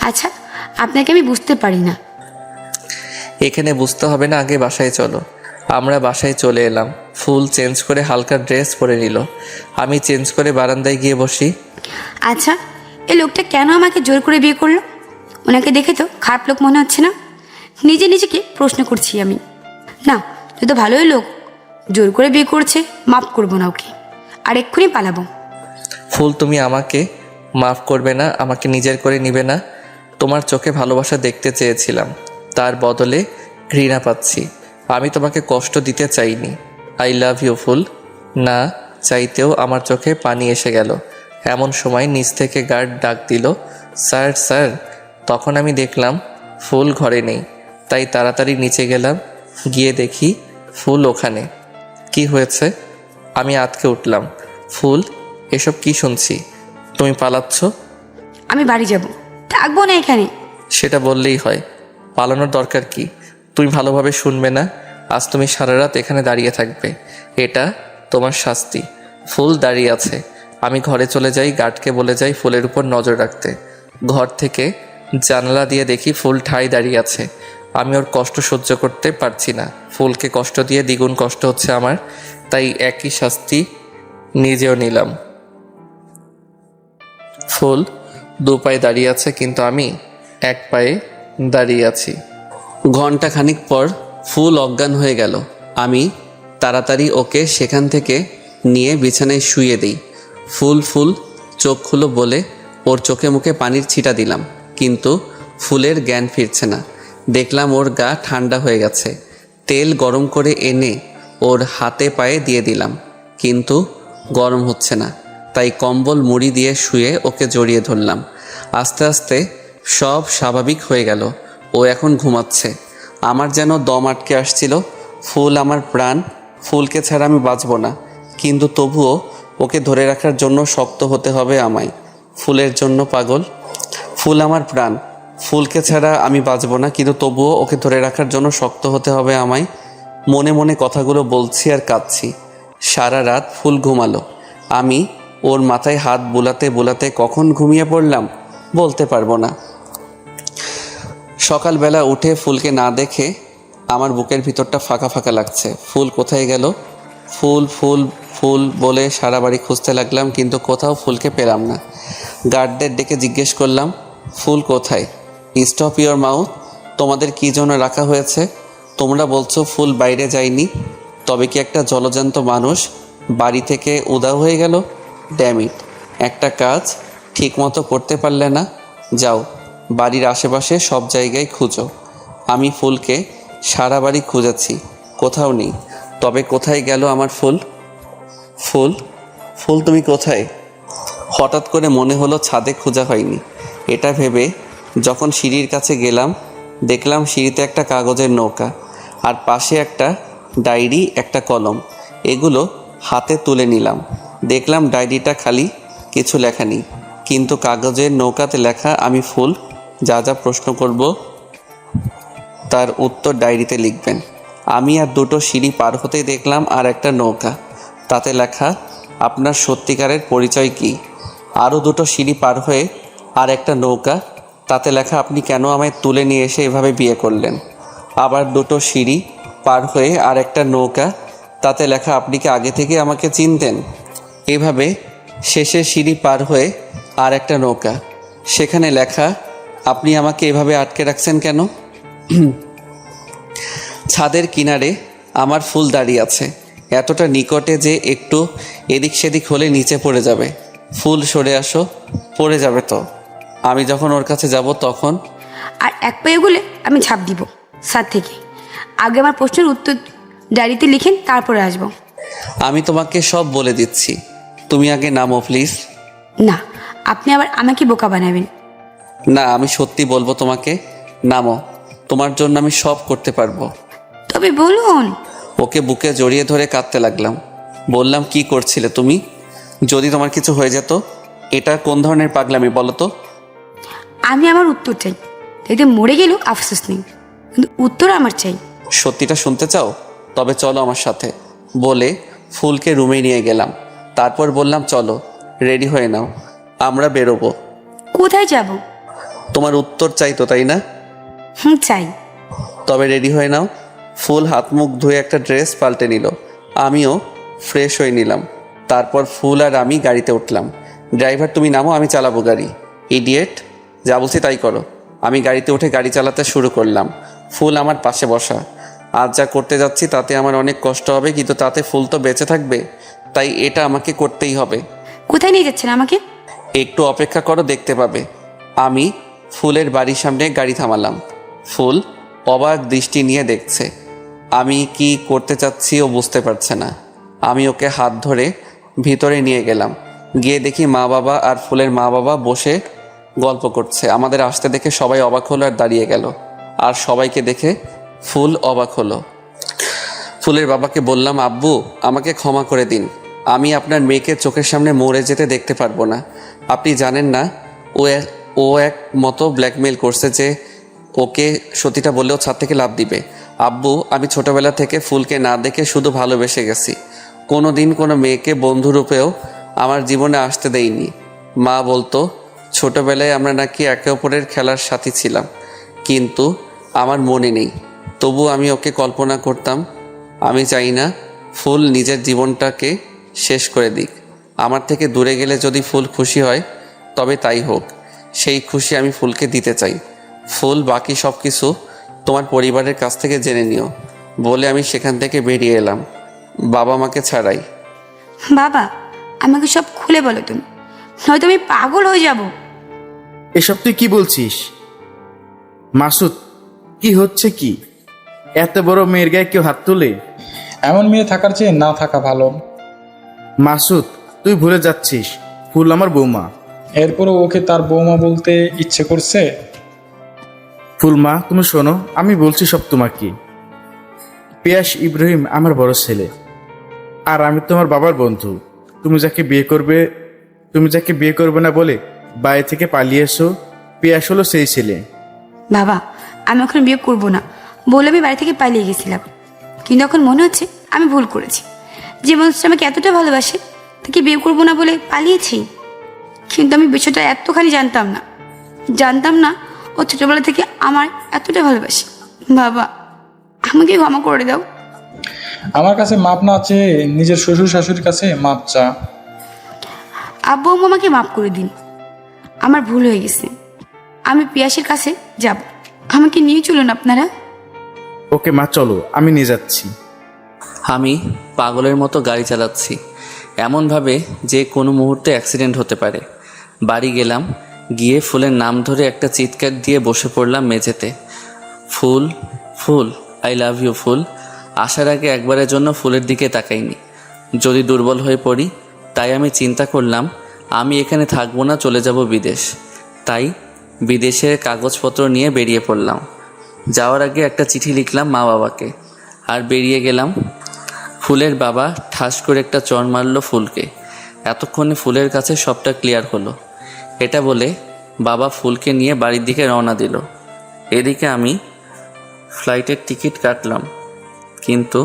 আচ্ছা, আপনাকে আমি বুঝতে পারি না। এখানে বুঝতে হবে না, আগে বাসায় চলো। আমরা বাসায় চলে এলাম। ফুল চেঞ্জ করে হালকা ড্রেস পরে নিল। আমি চেঞ্জ করে বারান্দায় গিয়ে বসি। আচ্ছা, এই লোকটা কেন আমাকে জোর করে বিয়ে করলো? ওনাকে দেখে তো খারাপ লোক মনে হচ্ছে না। নিজে নিজেকে প্রশ্ন করছি আমি। না, তুই তো ভালোই লোক, জোর করে বিয়ে করছে, মাফ করবো না ওকে, আর এক্ষুনি পালাবো। ফুল, তুমি আমাকে মাফ করবে না, আমাকে নিজের করে নিবে না। তোমার চোখে ভালোবাসা দেখতে চেয়েছিলাম, তার বদলে ঘৃণা পাচ্ছি। আমি তোমাকে কষ্ট দিতে চাইনি। আই লাভ ইউ ফুল। না চাইতেও আমার চোখে পানি এসে গেল। এমন সময় নিচ থেকে গার্ড ডাক দিল, স্যার স্যার। তখন আমি দেখলাম ফুল ঘরে নেই, তাই তাড়াতাড়ি নিচে গেলাম। গিয়ে দেখি ফুল ওখানে। কি হয়েছে? আমি আঁতকে উঠলাম। ফুল, এসব কি শুনছি? তুমি পালাচ্ছ? আমি বাড়ি যাব, থাকবো না এখানে। সেটা বললেই হয়, পালানোর দরকার কি? তুমি ভালোভাবে শুনবে না, আজ তুমি সারা রাত এখানে দাঁড়িয়ে থাকবে, এটা তোমার শাস্তি। ফুল দাঁড়িয়ে আছে। আমি ঘরে চলে যাই, গার্ডকে বলে যাই ফুলের উপর নজর রাখতে। ঘর থেকে জানালা দিয়ে দেখি ফুল ঠাই দাঁড়িয়ে আছে। আমি ওর কষ্ট সহ্য করতে পারছি না। ফুলকে কষ্ট দিয়ে দ্বিগুণ কষ্ট হচ্ছে আমার, তাই একই শাস্তি নিজেও নিলাম। ফুল 2 পায়ে দাঁড়িয়ে আছে, কিন্তু আমি 1 পায়ে দাঁড়িয়ে আছি। ঘন্টা খানিক পর ফুল অজ্ঞান হয়ে গেল। আমি তাড়াতাড়ি ওকে সেখান থেকে নিয়ে বিছানায় শুইয়ে দিই। ফুল চোখ খুলো বলে ওর চোখে মুখে পানির ছিটা দিলাম, কিন্তু ফুলের জ্ঞান ফিরছে না। দেখলাম ওর গা ঠান্ডা হয়ে গেছে। তেল গরম করে এনে ওর হাতে পায়ে দিয়ে দিলাম, কিন্তু গরম হচ্ছে না। তাই কম্বল মুড়ি দিয়ে শুয়ে ওকে জড়িয়ে ধরলাম। আস্তে আস্তে সব স্বাভাবিক হয়ে গেল। ও এখন ঘুমাচ্ছে। আমার যেন দম আটকে আসছিল। ফুল আমার প্রাণ, ফুলকে ছাড়া আমি বাঁচব না, কিন্তু তবুও ওকে ধরে রাখার জন্য শক্ত হতে হবে আমায়। ফুলের জন্য পাগল। ফুল আমার প্রাণ, ফুলকে ছাড়া আমি বাঁচব না, কিন্তু তবুও ওকে ধরে রাখার জন্য শক্ত হতে হবে আমায়। মনে মনে কথাগুলো বলছি আর কাঁদছি। সারা রাত ফুল ঘুমালো। আমি ওর মাথায় হাত বুলাতে বুলাতে কখন ঘুমিয়ে পড়লাম বলতে পারবো না। সকালবেলা উঠে ফুলকে না দেখে আমার বুকের ভিতরটা ফাঁকা ফাঁকা লাগছে। ফুল কোথায় গেল? ফুল ফুল ফুল বলে সারা বাড়ি খুঁজতে লাগলাম, কিন্তু কোথাও ফুলকে পেলাম না। গার্ডদের ডেকে জিজ্ঞেস করলাম, ফুল কোথায়? Stop your mouth. তোমাদের কী জন্য রাখা হয়েছে? তোমরা বলছো ফুল বাইরে যায়নি, তবে কি একটা জলজান্ত মানুষ বাড়ি থেকে উধাও হয়ে গেল? ড্যাম ইট, একটা কাজ ঠিকমতো করতে পারলে না। যাও, বাড়ির আশেপাশে সব জায়গায় খুঁজো। আমি ফুলকে সারা বাড়ি খুঁজেছি, কোথাও নেই। তবে কোথায় গেল আমার ফুল? ফুল ফুল তুমি কোথায়? হঠাৎ করে মনে হলো ছাদে খোঁজা হয়নি। এটা ভেবে যখন সিঁড়ির কাছে গেলাম, দেখলাম সিঁড়িতে একটা কাগজের নৌকা, আর পাশে একটা ডায়েরি, একটা কলম। এগুলো হাতে তুলে নিলাম। দেখলাম ডায়েরিটা খালি, কিছু লেখা নেই, কিন্তু কাগজের নৌকাতে লেখা আমি ফুল যা যা প্রশ্ন করব তার উত্তর ডায়েরিতে লিখবেন। আমি আর দুটো সিঁড়ি পার হতেই দেখলাম আর একটা নৌকা, তাতে লেখা আপনার সত্যিকারের পরিচয় কী। আরও দুটো সিঁড়ি পার হয়ে আর একটা নৌকা, তাতে লেখা আপনি কেন আমায় তুলে নিয়ে এসে এভাবে বিয়ে করলেন। আবার দুটো সিঁড়ি পার হয়ে আর একটা নৌকা, তাতে লেখা আপনি কি আগে থেকে আমাকে চিনতেন। এভাবে শেষের সিঁড়ি পার হয়ে আর একটা নৌকা, সেখানে লেখা আপনি আমাকে এভাবে আটকে রাখছেন কেন। ছাদের কিনারে আমার ফুল দাঁড়িয়ে আছে, এতটা নিকটে যে একটু এদিক সেদিক হলে নিচে পড়ে যাবে। ফুল সরে আসো, পড়ে যাবে তো। আমি যখন ওর কাছে যাব তখন আর এক পায়ে গুলে আমি ঝাঁপ দিব ছাদ থেকে। আগে আমার প্রশ্নের উত্তর ডায়েরিতে লিখেন, তারপরে আসবো। আমি তোমাকে সব বলে দিচ্ছি, তুমি আগে নামো প্লিজ। না, আপনি আবার আমাকে বোকা বানাবেন। না, আমি সত্যি বলবো তোমাকে, নামো। তোমার জন্য আমি সব করতে পারবো। তবে বলুন। ওকে বুকে জড়িয়ে ধরে কাঁদতে লাগলাম। বললাম, কি করছিলে তুমি? যদি তোমার কিছু হয়ে যেত? এটা কোন ধরনের পাগলামি বলো তো? আমি আমার উত্তর চাই, এতে মরে গেলেও আফসোস নেই, কিন্তু উত্তর আমার চাই। সত্যিটা শুনতে চাও? তবে চলো আমার সাথে। বলে ফুলকে রুমে নিয়ে গেলাম। তারপর বললাম, চলো রেডি হয়ে নাও, আমরা বেরোবো। কোথায় যাব? তোমার উত্তর চাই তো, তাই না? চাই। তবে রেডি হয়ে নাও। ফুল হাত মুখ ধুয়ে একটা ড্রেস পাল্টে নিল, আমিও ফ্রেশ হয়ে নিলাম। তারপর ফুল আর আমি গাড়িতে উঠলাম। ড্রাইভার তুমি নামো, আমি চালাবো গাড়ি। ইডিয়েট, যা বলছি তাই করো। আমি গাড়িতে উঠে গাড়ি চালাতে শুরু করলাম। ফুল আমার পাশে বসা। আজ যা করতে যাচ্ছি তাতে আমার অনেক কষ্ট হবে, কিন্তু তাতে ফুল তো বেঁচে থাকবে, তাই এটা আমাকে করতেই হবে। কোথায় নিয়ে যাচ্ছেন আমাকে? একটু অপেক্ষা করো, দেখতে পাবে। আমি ফুলের বাড়ির সামনে গাড়ি থামালাম। ফুল অবাক দৃষ্টি নিয়ে দেখছে। আমি কি করতে চাচ্ছি ও বুঝতে পারছে না। আমি ওকে হাত ধরে ভিতরে নিয়ে গেলাম। গিয়ে দেখি মা বাবা আর ফুলের মা বাবা বসে গল্প করছে। আমাদের আসতে দেখে সবাই অবাক হলো আর দাঁড়িয়ে গেল। আর সবাইকে দেখে ফুল অবাক হলো। ফুলের বাবাকে বললাম, আব্বু আমাকে ক্ষমা করে দিন, আমি আপনার মেয়েকে চোখের সামনে মরে যেতে দেখতে পারবো না। আপনি জানেন না ও এক মতো ব্ল্যাকমেল করছে যে ওকে সত্যিটা বললেও ছাদ থেকে লাফ দিবে। আব্বু, আমি ছোটবেলা থেকে ফুলকে না দেখে শুধু ভালোবেসে গেছি, কোনো দিন কোনো মেয়েকে বন্ধুরূপেও আমার জীবনে আসতে দেইনি। মা বলতো ছোটবেলায় আমরা নাকি একে অপরের খেলার সাথী ছিলাম, কিন্তু আমার মনে নেই। তবু আমি ওকে কল্পনা করতাম। আমি চাই না ফুল নিজের জীবনটাকে শেষ করে দিক। আমার থেকে দূরে গেলে যদি ফুল খুশি হয় তবে তাই হোক, সেই খুশি আমি ফুলকে দিতে চাই। ফুল, বাকি সব কিছু তোমার পরিবারের কাছ থেকে জেনে নিও। বলে আমি সেখান থেকে বেরিয়ে এলাম, বাবা মাকে ছাড়াই। বাবা, আমাকে সব খুলে বলো তুমি, নয়তো আমি পাগল হয়ে যাব। এসব তুই কি বলছিস? মাসুদ, কি হচ্ছে কি? এত বড় মেয়ের গায়ে কেউ হাত তোলে? এমন মেয়ে থাকার চেয়ে না থাকা ভালো। মাসুদ, তুই ভুলে যাচ্ছিস, ফুল আমার বৌমা। এরপরও ওকে তার বৌমা বলতে ইচ্ছে করছে? ফুলমা, তুমি শোনো, আমি বলছি সব তোমাকে। পিয়াস ইব্রাহিম আমার বড় ছেলে, আর আমি তোমার বাবার বন্ধু। তুমি যাকে বিয়ে করবে না বলে বাড়ি থেকে পালিয়ে এসো, পিয়াস হলো সেই ছেলে। বাবা, আমি এখন বিয়ে করব না বলে আমি বাড়ি থেকে পালিয়ে গেছিলাম, কিন্তু এখন মনে হচ্ছে আমি ভুল করেছি। যে মানুষটা আমাকে এতটা ভালোবাসে তাকে বিয়ে করব না বলে পালিয়েছি। কিন্তু আমি বিষয়টা এতখানি জানতাম না ও ছোটবেলা থেকে আমার এতটা ভালোবাসে। বাবা, আমাকে ক্ষমা করে দাও। আমার কাছে মাপ না চেয়ে নিজের শ্বশুর শাশুড়ির কাছে মাপ চা। আব্বু আম্মু আমাকে মাফ করে দিন, আমার ভুল হয়ে গেছে। আমি পিয়াসের কাছে যাব, আমাকে নিয়ে চলুন আপনারা। ওকে মা, চলো, আমি নিয়ে যাচ্ছি। আমি পাগলের মতো গাড়ি চালাচ্ছি, এমনভাবে যে কোনো মুহূর্তে অ্যাক্সিডেন্ট হতে পারে। বাড়ি গেলাম, গিয়ে ফুলের নাম ধরে একটা চিৎকার দিয়ে বসে পড়লাম মেঝেতে। ফুল, ফুল, আই লাভ ইউ ফুল। আসার আগে একবারের জন্য ফুলের দিকে তাকাইনি, যদি দুর্বল হয়ে পড়ি। তাই আমি চিন্তা করলাম আমি এখানে থাকবো না, চলে যাব বিদেশ। তাই বিদেশের কাগজপত্র নিয়ে বেরিয়ে পড়লাম। যাওয়ার আগে একটা চিঠি লিখলাম মা বাবাকে, আর বেরিয়ে গেলাম। ফুলের বাবা ঠাস করে একটা চড় মারল ফুলকে। এতক্ষণে ফুলের কাছে সবটা ক্লিয়ার হলো। এটা বলে বাবা ফুলকে নিয়ে বাড়ির দিকে রওনা দিল। এদিকে আমি ফ্লাইটের টিকিট কাটলাম, কিন্তু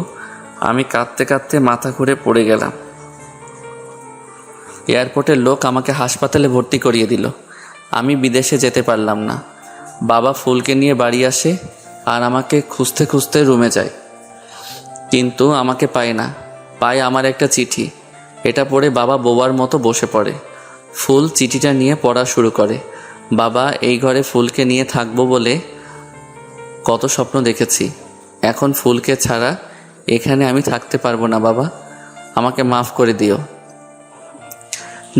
আমি কাঁদতে কাঁদতে মাথা ঘুরে পড়ে গেলাম। এয়ারপোর্টের লোক আমাকে হাসপাতালে ভর্তি করিয়ে দিল। আমি বিদেশে যেতে পারলাম না। বাবা ফুলকে নিয়ে বাড়ি আসে আর আমাকে খুঁজতে খুঁজতে রুমে যায়, কিন্তু আমাকে পায় না। পায় আমার একটা চিঠি। এটা পড়ে বাবা বোবার মতো বসে পড়ে। ফুল চিঠিটা নিয়ে পড়া শুরু করে। বাবা, এই ঘরে ফুলকে নিয়ে থাকবো বলে কত স্বপ্ন দেখেছি। এখন ফুলকে ছাড়া এখানে আমি থাকতে পারবো না বাবা, আমাকে মাফ করে দিও।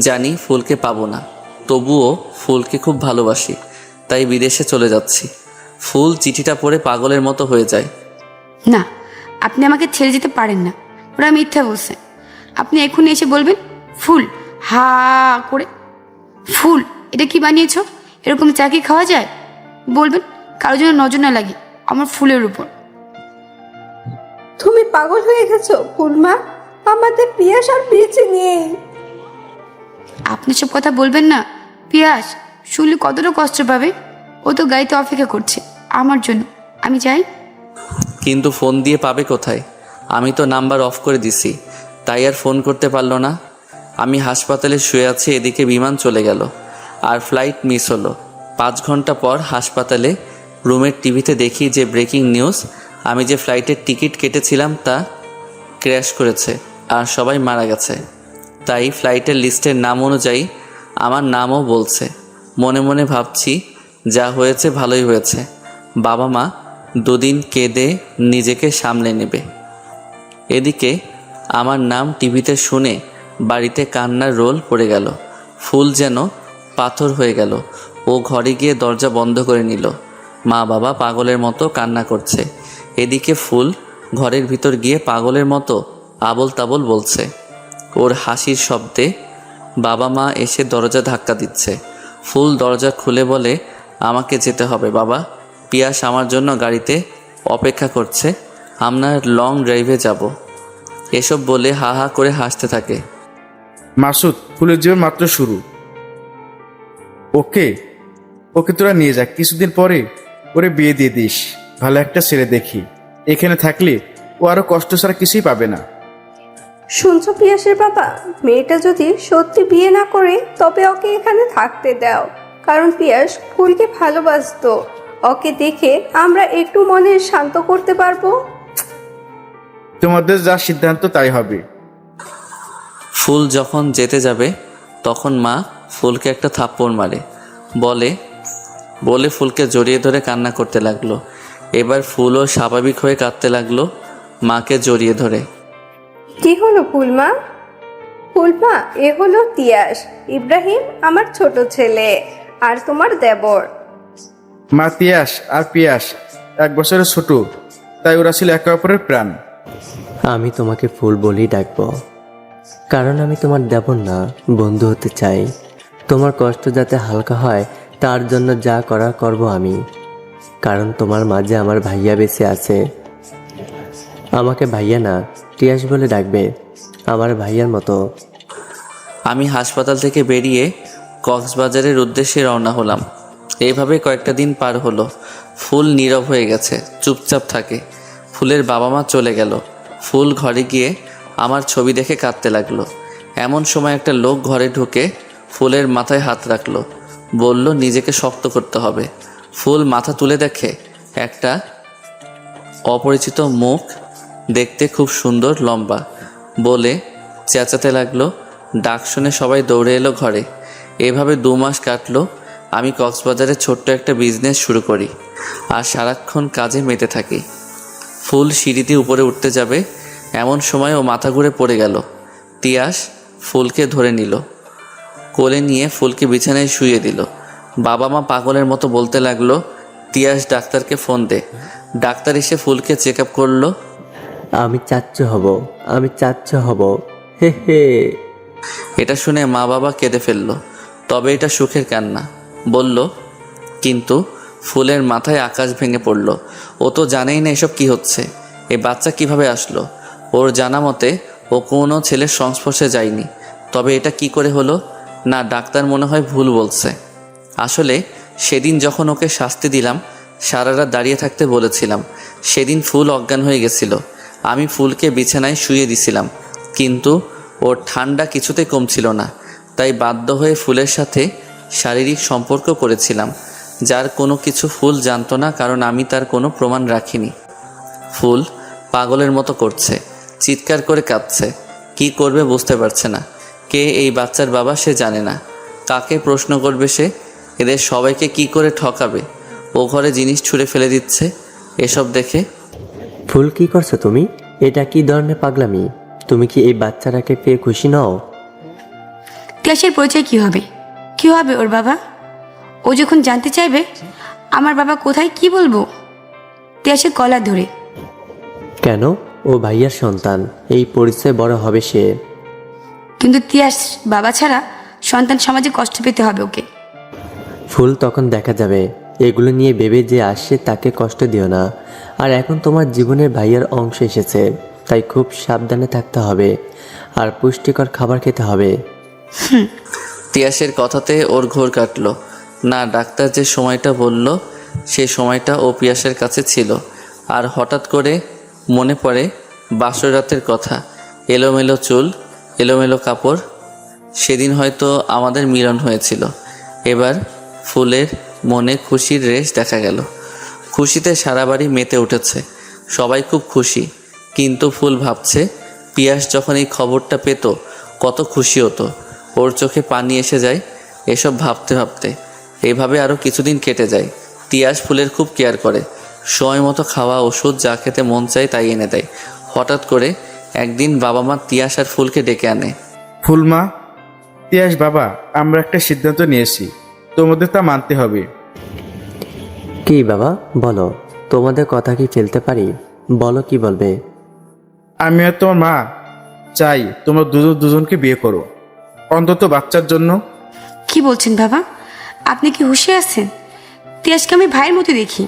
জানি ফুলকে পাবো না, তবুও ফুলকে খুব ভালোবাসি, তাই বিদেশে চলে যাচ্ছি। ফুল চিঠিটা পড়ে পাগলের মতো হয়ে যায়। না, আপনি আমাকে ছেড়ে যেতে পারেন না, ওরা মিথ্যা বলছে। আপনি এক্ষুনি এসে বলবেন ফুল, হা করে, ফুল এটা কি বানিয়েছো, এরকম চা কি খাওয়া যায়? বলবেন কারোর জন্য নজর না লাগে আমার ফুলের উপর। তুমি পাগল হয়ে গেছো ফুলমা, আমাদের পিয়াস আর বেঁচে নেই। আপনি সব কথা বলবেন না। পিয়াস শুনলে কতটা কষ্ট পাবে। ও তো গাড়িতে অপেক্ষা করছে আমার জন্য। আমি যাই। কিন্তু ফোন দিয়ে পাবে কোথায়? আমি তো নাম্বার অফ করে দিছি, তাই আর ফোন করতে পারলো না। আমি হাসপাতালে শুয়ে আছি, এদিকে বিমান চলে গেল আর ফ্লাইট মিস হলো। 5 ঘন্টা পর হাসপাতালে রুমের টিভিতে দেখি যে ব্রেকিং নিউজ, আমি যে ফ্লাইটের টিকিট কেটেছিলাম তা ক্র্যাশ করেছে আর সবাই মারা গেছে। তাই ফ্লাইটের লিস্টের নাম অনুযায়ী আমার নামও বলছে। মনে মনে ভাবছি যা হয়েছে ভালোই হয়েছে, বাবা মা 2 দিন কেঁদে নিজেকে সামলে নেবে। এদিকে আমার নাম টিভিতে শুনে বাড়িতে কান্নার রোল পড়ে গেল। ফুল যেন পাথর হয়ে গেল। ও ঘরে গিয়ে দরজা বন্ধ করে নিল। মা বাবা পাগলের মতো কান্না করছে। এদিকে ফুল ঘরের ভিতর গিয়ে পাগলের মতো আবল তাবল বলছে। ওর হাসির শব্দে বাবা মা এসে দরজা ধাক্কা দিচ্ছে। ফুল দরজা খুলে বলে, আমাকে যেতে হবে বাবা, পিয়াস আমার জন্য গাড়িতে অপেক্ষা করছে, আমরা লং ড্রাইভে যাব। এসব বলে হা হা করে হাসতে থাকে। মাসুদ, ফুলের জীবন মাত্র শুরু। ওকে ওকে তোরা নিয়ে যা, কিছুদিন পরে ওরে বিয়ে দিয়ে দিস। ভালো একটা ছেলে দেখি। এখানে থাকলে ও আরো কষ্ট ছাড়া কিছুই পাবে না। শুনছো পিয়াসের বাবা, মেয়েটা যদি সত্যি বিয়ে না করে তবে ওকে এখানে থাকতে দাও, কারণ পিয়াস ফুলকে ভালোবাসতো। ওকে দেখে আমরা একটু মনে শান্ত করতে পারবো। তোমাদের যা সিদ্ধান্ত তাই হবে। ফুল যখন যেতে যাবে তখন মা ফুলকে একটা থাপ্পড় মারে, বলে ফুলকে জড়িয়ে ধরে কান্না করতে লাগলো। এবার ফুলও স্বাভাবিক হয়ে কাঁদতে লাগলো মাকে জড়িয়ে ধরে। কি হলো ফুলমা? ফুলমা, এ হলো তিয়াস, ইব্রাহিম আমার ছোট ছেলে, আর তোমার দেবর। মা, তিয়াস আর পিয়াস 1 বছরের ছোট, তাই ওরা ছিল একে অপরের প্রাণ। আমি তোমাকে ফুল বলেই ডাকবো, কারণ আমি তোমার দেবর না, বন্ধু হতে চাই। তোমার কষ্ট যাতে হালকা হয় তার জন্য যা করার করব আমি, কারণ তোমার মাঝে আমার ভাইয়া বেঁচে আছে। আমাকে ভাইয়া না, তিয়াস বলে ডাকবে, আমার ভাইয়ার মতো। আমি হাসপাতাল থেকে বেরিয়ে কক্সবাজারের উদ্দেশ্যে রওনা হলাম। এইভাবে কয়েকটা দিন পার হলো। ফুল নীরব হয়ে গেছে, চুপচাপ থাকে। ফুলের বাবা মা চলে গেল। ফুল ঘরে গিয়ে আমার ছবি দেখে কাঁদতে লাগলো। এমন সময় একটা লোক ঘরে ঢুকে ফুলের মাথায় হাত রাখলো, বলল নিজেকে শক্ত করতে হবে। ফুল মাথা তুলে দেখে একটা অপরিচিত মুখ দেখতে খুব সুন্দর লম্বা বলে চেঁচাতে লাগলো। ডাক শুনে সবাই দৌড়ে এলো ঘরে। এভাবে 2 মাস কাটলো। আমি কক্সবাজারে ছোট্ট একটা বিজনেস শুরু করি আর সারাক্ষণ কাজে মেতে থাকি। ফুল সিঁড়ি দিয়ে উপরে উঠতে যাবে এমন সময় ও মাথা ঘুরে পড়ে গেল। তিয়াস ফুলকে ধরে নিল, কোলে নিয়ে ফুলকে বিছানায় শুইয়ে দিল। বাবা মা পাগলের মতো বলতে লাগলো, তিয়াস ডাক্তারকে ফোন দে। ডাক্তার এসে ফুলকে চেক আপ করলো। আমি চাচ্চু হব, আমি চাচ্চু হব, হে হে। এটা শুনে মা বাবা কেঁদে ফেললো। তবে এটা সুখের কান্না বলল। কিন্তু ফুলের মাথায় আকাশ ভেঙে পড়ল। ও তো জানেই না এসব কি হচ্ছে। এই বাচ্চা কিভাবে আসলো? ওর জানা মতে ও কোনো ছেলের সংস্পর্শে যায়নি। তবে এটা কি করে হলো? না, ডাক্তার মনে হয় ভুল বলছে। আসলে সেদিন যখন ওকে শাস্তি দিলাম, সারা রাত দাঁড়িয়ে থাকতে বলেছিলাম, সেদিন ফুল অজ্ঞান হয়ে গেছিল। আমি ফুলকে বিছানায় শুয়ে দিছিলাম, কিন্তু ওর ঠান্ডা কিছুতেই কমছিল না। তাই বাধ্য হয়ে ফুলের সাথে শারীরিক সম্পর্ক করেছিলাম, যার কোনো কিছু ফুল জানতো না, কারণ আমি তার কোনো প্রমাণ রাখিনি। ফুল পাগলের মতো করছে, চিৎকার করে কাঁদছে। কি করবে বুঝতে পারছে না। কে এই বাচ্চার বাবা সে জানে না। কাকে প্রশ্ন করবে সে? এদের সবাইকে কি করে ঠকাবে? ও ঘরে জিনিস ছুঁড়ে ফেলে দিচ্ছে। এসব দেখে ফুল, কি করছো তুমি? এটা কি ধরনের পাগলামি? তুমি কি এই বাচ্চাটাকে পেয়ে খুশি নও? তিয়াসের পরিচয় কি হবে? কি হবে ওর বাবা? ও যখন জানতে চাইবে আমার বাবা কোথায়, কি বলবো? তিয়াসের গলা ধরে। কেন? ও ভাইয়ার সন্তান, এই পরিচয় বড় হবে সে। কিন্তু তিয়াস বাবা ছাড়া সন্তান সমাজে কষ্ট পেতে হবে ওকে। ফুল, তখন দেখা যাবে। এগুলো নিয়ে ভেবে যে আসছে তাকে কষ্ট দিও না। আর এখন তোমার জীবনের ভাইয়ার অংশ এসেছে, তাই খুব সাবধানে থাকতে হবে আর পুষ্টিকর খাবার খেতে হবে। তিয়াসের কথাতে ওর ঘোর কাটলো না। ডাক্তার যে সময়টা বলল সে সময়টা ও পিয়াসের কাছে ছিল। আর হঠাৎ করে মনে পড়ে বাসর রাতের কথা। এলোমেলো চুল, এলোমেলো কাপড়। সেদিন হয়তো আমাদের মিলন হয়েছিল। এবার ফুলের মনে খুশির রেশ দেখা গেল। খুশিতে সারা বাড়ি মেতে উঠেছে। সবাই খুব খুশি। কিন্তু ফুল ভাবছে, পিয়াস যখন এই খবরটা পেত কত খুশি হতো। ওর চোখে পানি এসে যায় এসব ভাবতে ভাবতে। এভাবে আরও কিছুদিন কেটে যায়। তিয়াস ফুলের খুব কেয়ার করে। সময় মতো খাওয়া, ওষুধ, যা খেতে মন চায় তাই এনে দেয়। হঠাৎ করে একদিন বাবা মা তিয়াস আর ফুলকে ডেকে আনে। ফুলমা, তিয়াস বাবা, আমরা একটা সিদ্ধান্ত নিয়েছি, তোমাদের তা মানতে হবে। কি বাবা, বলো। তোমাদের কথা কি ফেলতে পারি? বলো, কি বলবে? আমি আর তোমার মা চাই তোমরা দুজনকে বিয়ে করো, অন্তত বাচ্চার জন্য। কি বলছেন বাবা? আপনি কি হুঁশে আছেন? তিয়াসকে আমি ভাইয়ের মতো দেখি,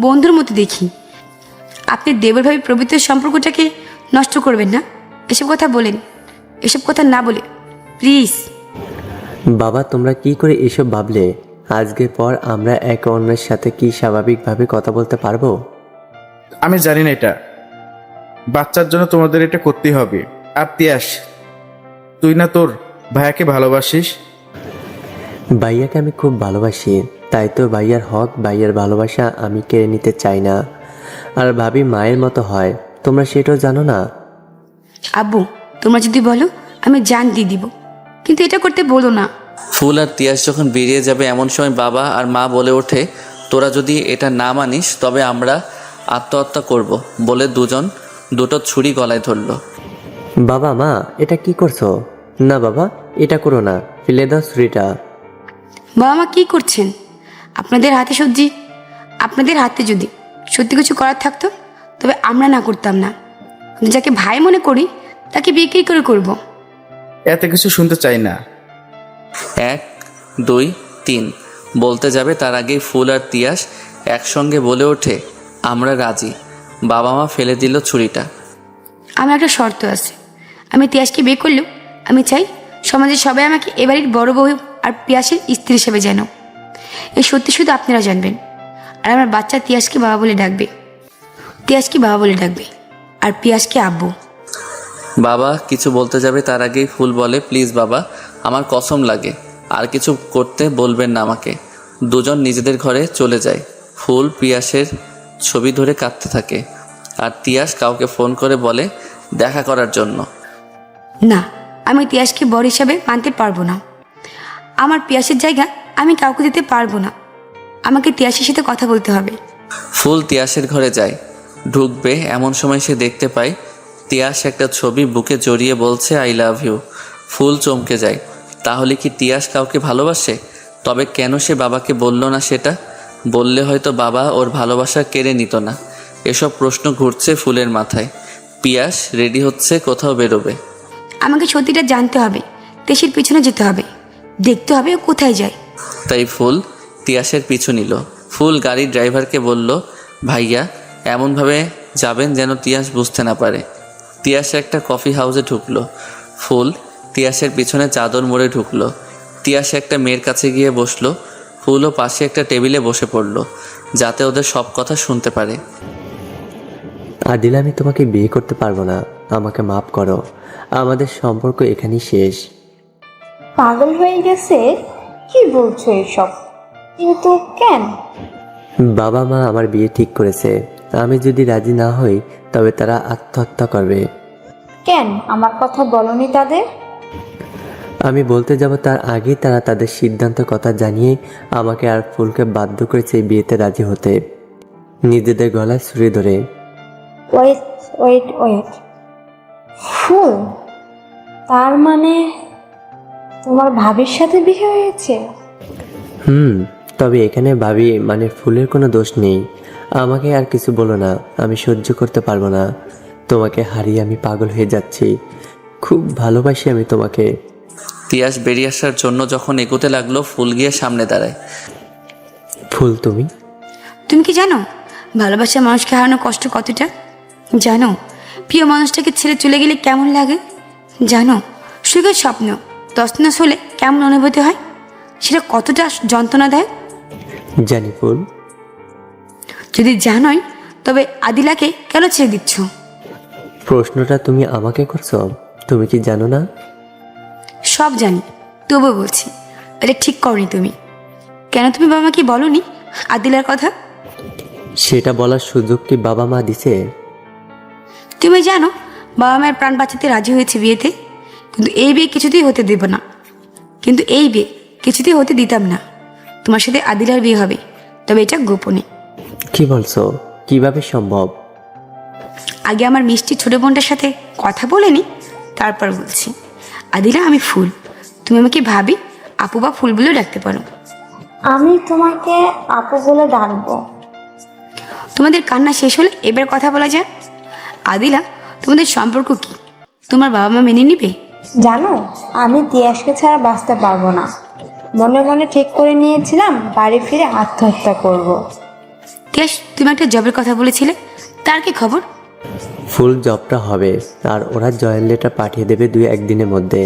বন্ধুর মতো দেখি। আপনি দেবর ভাবি পবিত্র সম্পর্কটাকে নষ্ট করবেন না। এসব কথা বলেন, এসব কথা না বলে প্লিজ। বাবা, তোমরা কি করে এসব ভাবলে? আজকের পর আমরা একে অন্যের সাথে কি স্বাভাবিকভাবে কথা বলতে পারবো? আমি জানি না, এটা বাচ্চার জন্য তোমাদের এটা করতেই হবে। আর তিয়াস, তুই না তোর ভাইয়াকে ভালোবাসিস? ভাইয়াকে আমি খুব ভালোবাসি, তাই তো ভাইয়ার হক, ভাইয়ার ভালোবাসা আমি কেড়ে নিতে চাই না। আর ভাবি মায়ের মতো হয়, তোমরা সেটাও জানো না? আব্বু, তোমরা যদি বলো আমি জান দিয়ে দিব, কিন্তু এটা করতে বলো না। ফুল আর তিয়াস যখন বেরিয়ে যাবে এমন সময় বাবা আর মা বলে ওঠে, তোরা যদি এটা না মানিস তবে আমরা আত্মহত্যা করব বলে দুটো ছুরি গলায় ধরলো। বাবা, মা, এটা কি করছো? না বাবা, এটা করো না, ফেলে দাও ছুরিটা। বাবা মা কি করছেন? আপনাদের হাতে যদি সত্যি কিছু করার থাকতো তবে আমরা না করতাম না। কিন্তু যাকে ভাই মনে করি তাকে বিয়ে কি করে করব? এত কিছু শুনতে চাই না। 1, 2, 3 বলতে যাবে তার আগেই ফুল আর তিয়াস একসঙ্গে বলে ওঠে, আমরা রাজি। বাবা মা ফেলে দিল ছুরিটা। আমার একটা শর্ত আছে। আমি তিয়াসকে বিয়ে করলেও আমি চাই সমাজের সবাই আমাকে এবারের বড় বউ আর পিয়াসের স্ত্রী হিসেবে জানো। এই সত্যি শুধু আপনারা জানবেন। আর আমার বাচ্চা তিয়াসকে বাবা বলে ডাকবে, আর পিয়াসকে আব্বু। বাবা কিছু বলতে যাবে তার আগেই ফুল বলে, প্লিজ বাবা, আমার কসম লাগে, আর কিছু করতে বলবেন না আমাকে। দুজন নিজেদের ঘরে চলে যায়। ফুল পিয়াসের ছবি ধরে কাঁদতে থাকে আর তিয়াস কাউকে ফোন করে বলে দেখা করার জন্য। না, আমি তিয়াসকে বর হিসাবে মানতে পারবো না। আমার পিয়াসের জায়গা আমি কাউকে দিতে পারবো না। আমাকে তিয়াসের সাথে কথা বলতে হবে। ফুল তিয়াসের ঘরে যায়। ঢুকবে এমন সময় সে দেখতে পায় তিয়াস একটা ছবি বুকে জড়িয়ে বলছে আই লাভ ইউ। ফুল চমকে যায়। তাহলে কি তিয়াস কাউকে ভালোবাসে? তবে কেন সে বাবাকে বলল না? সেটা বললে হয়তো বাবা ওর ভালোবাসা কেড়ে নিত না। এসব প্রশ্ন ঘুরছে ফুলের মাথায়। পিয়াস রেডি হচ্ছে, কোথাও বেরোবে। আমাকে সত্যিটা জানতে হবে, দেশের পিছনে যেতে হবে, দেখতে হবে ও কোথায় যায়। তাই ফুল তিয়াসের পিছু নিল। ফুল গাড়ির ড্রাইভারকে বলল, ভাইয়া এমনভাবে যাবেন যেন তিয়াস বুঝতে না পারে। তিয়াস একটা কফি হাউসে ঢুকলো। ফুল তিয়াসের পিছনে চাদর মোড়ে ঢুকলো। তিয়াস একটা মেয়ের কাছে গিয়ে বসলো। ফুলও পাশে একটা টেবিলে বসে পড়লো যাতে ওদের সব কথা শুনতে পারে। আদিল, আমি তোমাকে বিয়ে করতে পারবো না, আমাকে মাফ করো, আমাদের সম্পর্ক এখানেই শেষ। পাগল হয়ে গেছে? কি বলছো এসব? কিন্তু কেন? বাবা মা আমার বিয়ে ঠিক করেছে, আমি যদি রাজি না হই তবে তারা আত্মহত্যা করবে। কেন আমার কথা বলনি তাদের? আমি বলতে যাব তার আগেই তারা তাদের সিদ্ধান্ত কথা জানিয়ে আমাকে আর ফুলকে বাধ্য করেছে এই বিয়েতে রাজি হতে, নিজেদের গলায় ছুরি ধরে। ওয়েট ওয়েট ওয়েট, ফুল, তার মানে তোমার ভাবির সাথে বিয়ে হয়েছে? তবে এখানে ভাবি মানে ফুলের কোনো দোষ নেই। আমাকে আর কিছু বলো না, আমি সহ্য করতে পারবো না। তোমাকে হারিয়ে আমি পাগল হয়ে যাচ্ছি, খুব ভালোবাসি আমি তোমাকে। তিয়াস বেরিয়ে আসার জন্য যখন এগোতে লাগলো ফুল গিয়ে সামনে দাঁড়ায়। ফুল, তুমি তুমি কি জানো ভালোবাসা মানুষকে হারানো কষ্ট কতটা? জানো প্রিয় মানুষটাকে ছেড়ে চলে গেলে কেমন লাগে? জানো সুখের স্বপ্ন তছনছ হলে কেমন অনুভূতি হয়? সেটা কতটা যন্ত্রণা দেয়? জানি ফুল। যদি জানোই তবে আদিলাকে কেন ছেড়ে দিচ্ছ? প্রশ্নটা তুমি আমাকে করছো, তুমি কি জানো না? সব জানি, তবুও বলছি এটা ঠিক করনি তুমি। কেন তুমি বাবা মাকে বলনি আদিলার কথা? সেটা বলার সুযোগ কি বাবা মা দিছে? তুমি জানো বাবা মায়ের প্রাণ বাঁচাতে রাজি হয়েছে বিয়েতে, কিন্তু এই বিয়ে কিছুতেই হতে দেব না। কিন্তু এই বিয়ে কিছুতেই হতে দিতাম না। তোমার সাথে আদিলার বিয়ে হবে, তবে এটা গোপনে। কি বলছো? কিভাবে সম্ভব? আগে আমার মিষ্টি ছোট বোনটার সাথে কথা বলে নি, তারপর বলছি। আদিলা, আমি ফুল, তুমি আমাকে ভাবি, আপু বা ফুল বলেও ডাকতে পারো। আমি তোমাকে আপু বলে ডাকবো। তোমাদের কান্না শেষ হলে এবার কথা বলা যায়। আদিলা, তোমাদের সম্পর্ক কি? তোমার বাবা মা মেনে নিবে? জানো, আমি তিয়াসকে ছাড়া বাঁচতে পারবো না। মনে মনে ঠিক করে নিয়েছিলাম বাড়ি ফিরে আত্মহত্যা করব। তিয়াস, তুমি একটা জবের কথা বলেছিলে, তার কি খবর? ফুল জবটা হবে, আর ওরা জয়েন লেটার পাঠিয়ে দেবে 2-1 দিনের মধ্যে।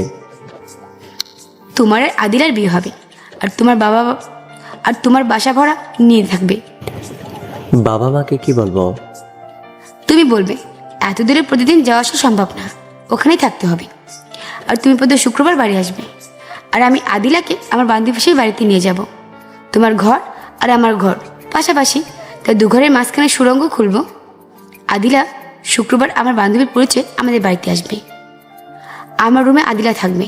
তোমার আর আদিলার বিয়ে হবে, আর তোমার বাসা ভাড়া নিয়ে থাকবে। বাবা মাকে কি বলবো? তুমি বলবে এত দূরে প্রতিদিন যাওয়া আসা সম্ভব না, ওখানেই থাকতে হবে। আর তুমি প্রতি শুক্রবার বাড়ি আসবে, আর আমি আদিলাকে আমার বান্ধবী সেই বাড়িতে নিয়ে যাব। তোমার ঘর আর আমার ঘর পাশাপাশি, তাই 2 ঘরের মাঝখানে সুড়ঙ্গ খুলব। আদিলা শুক্রবার আমার বান্ধবীর পরিচয় আমাদের বাড়িতে আসবে। আমার রুমে আদিলা থাকবে।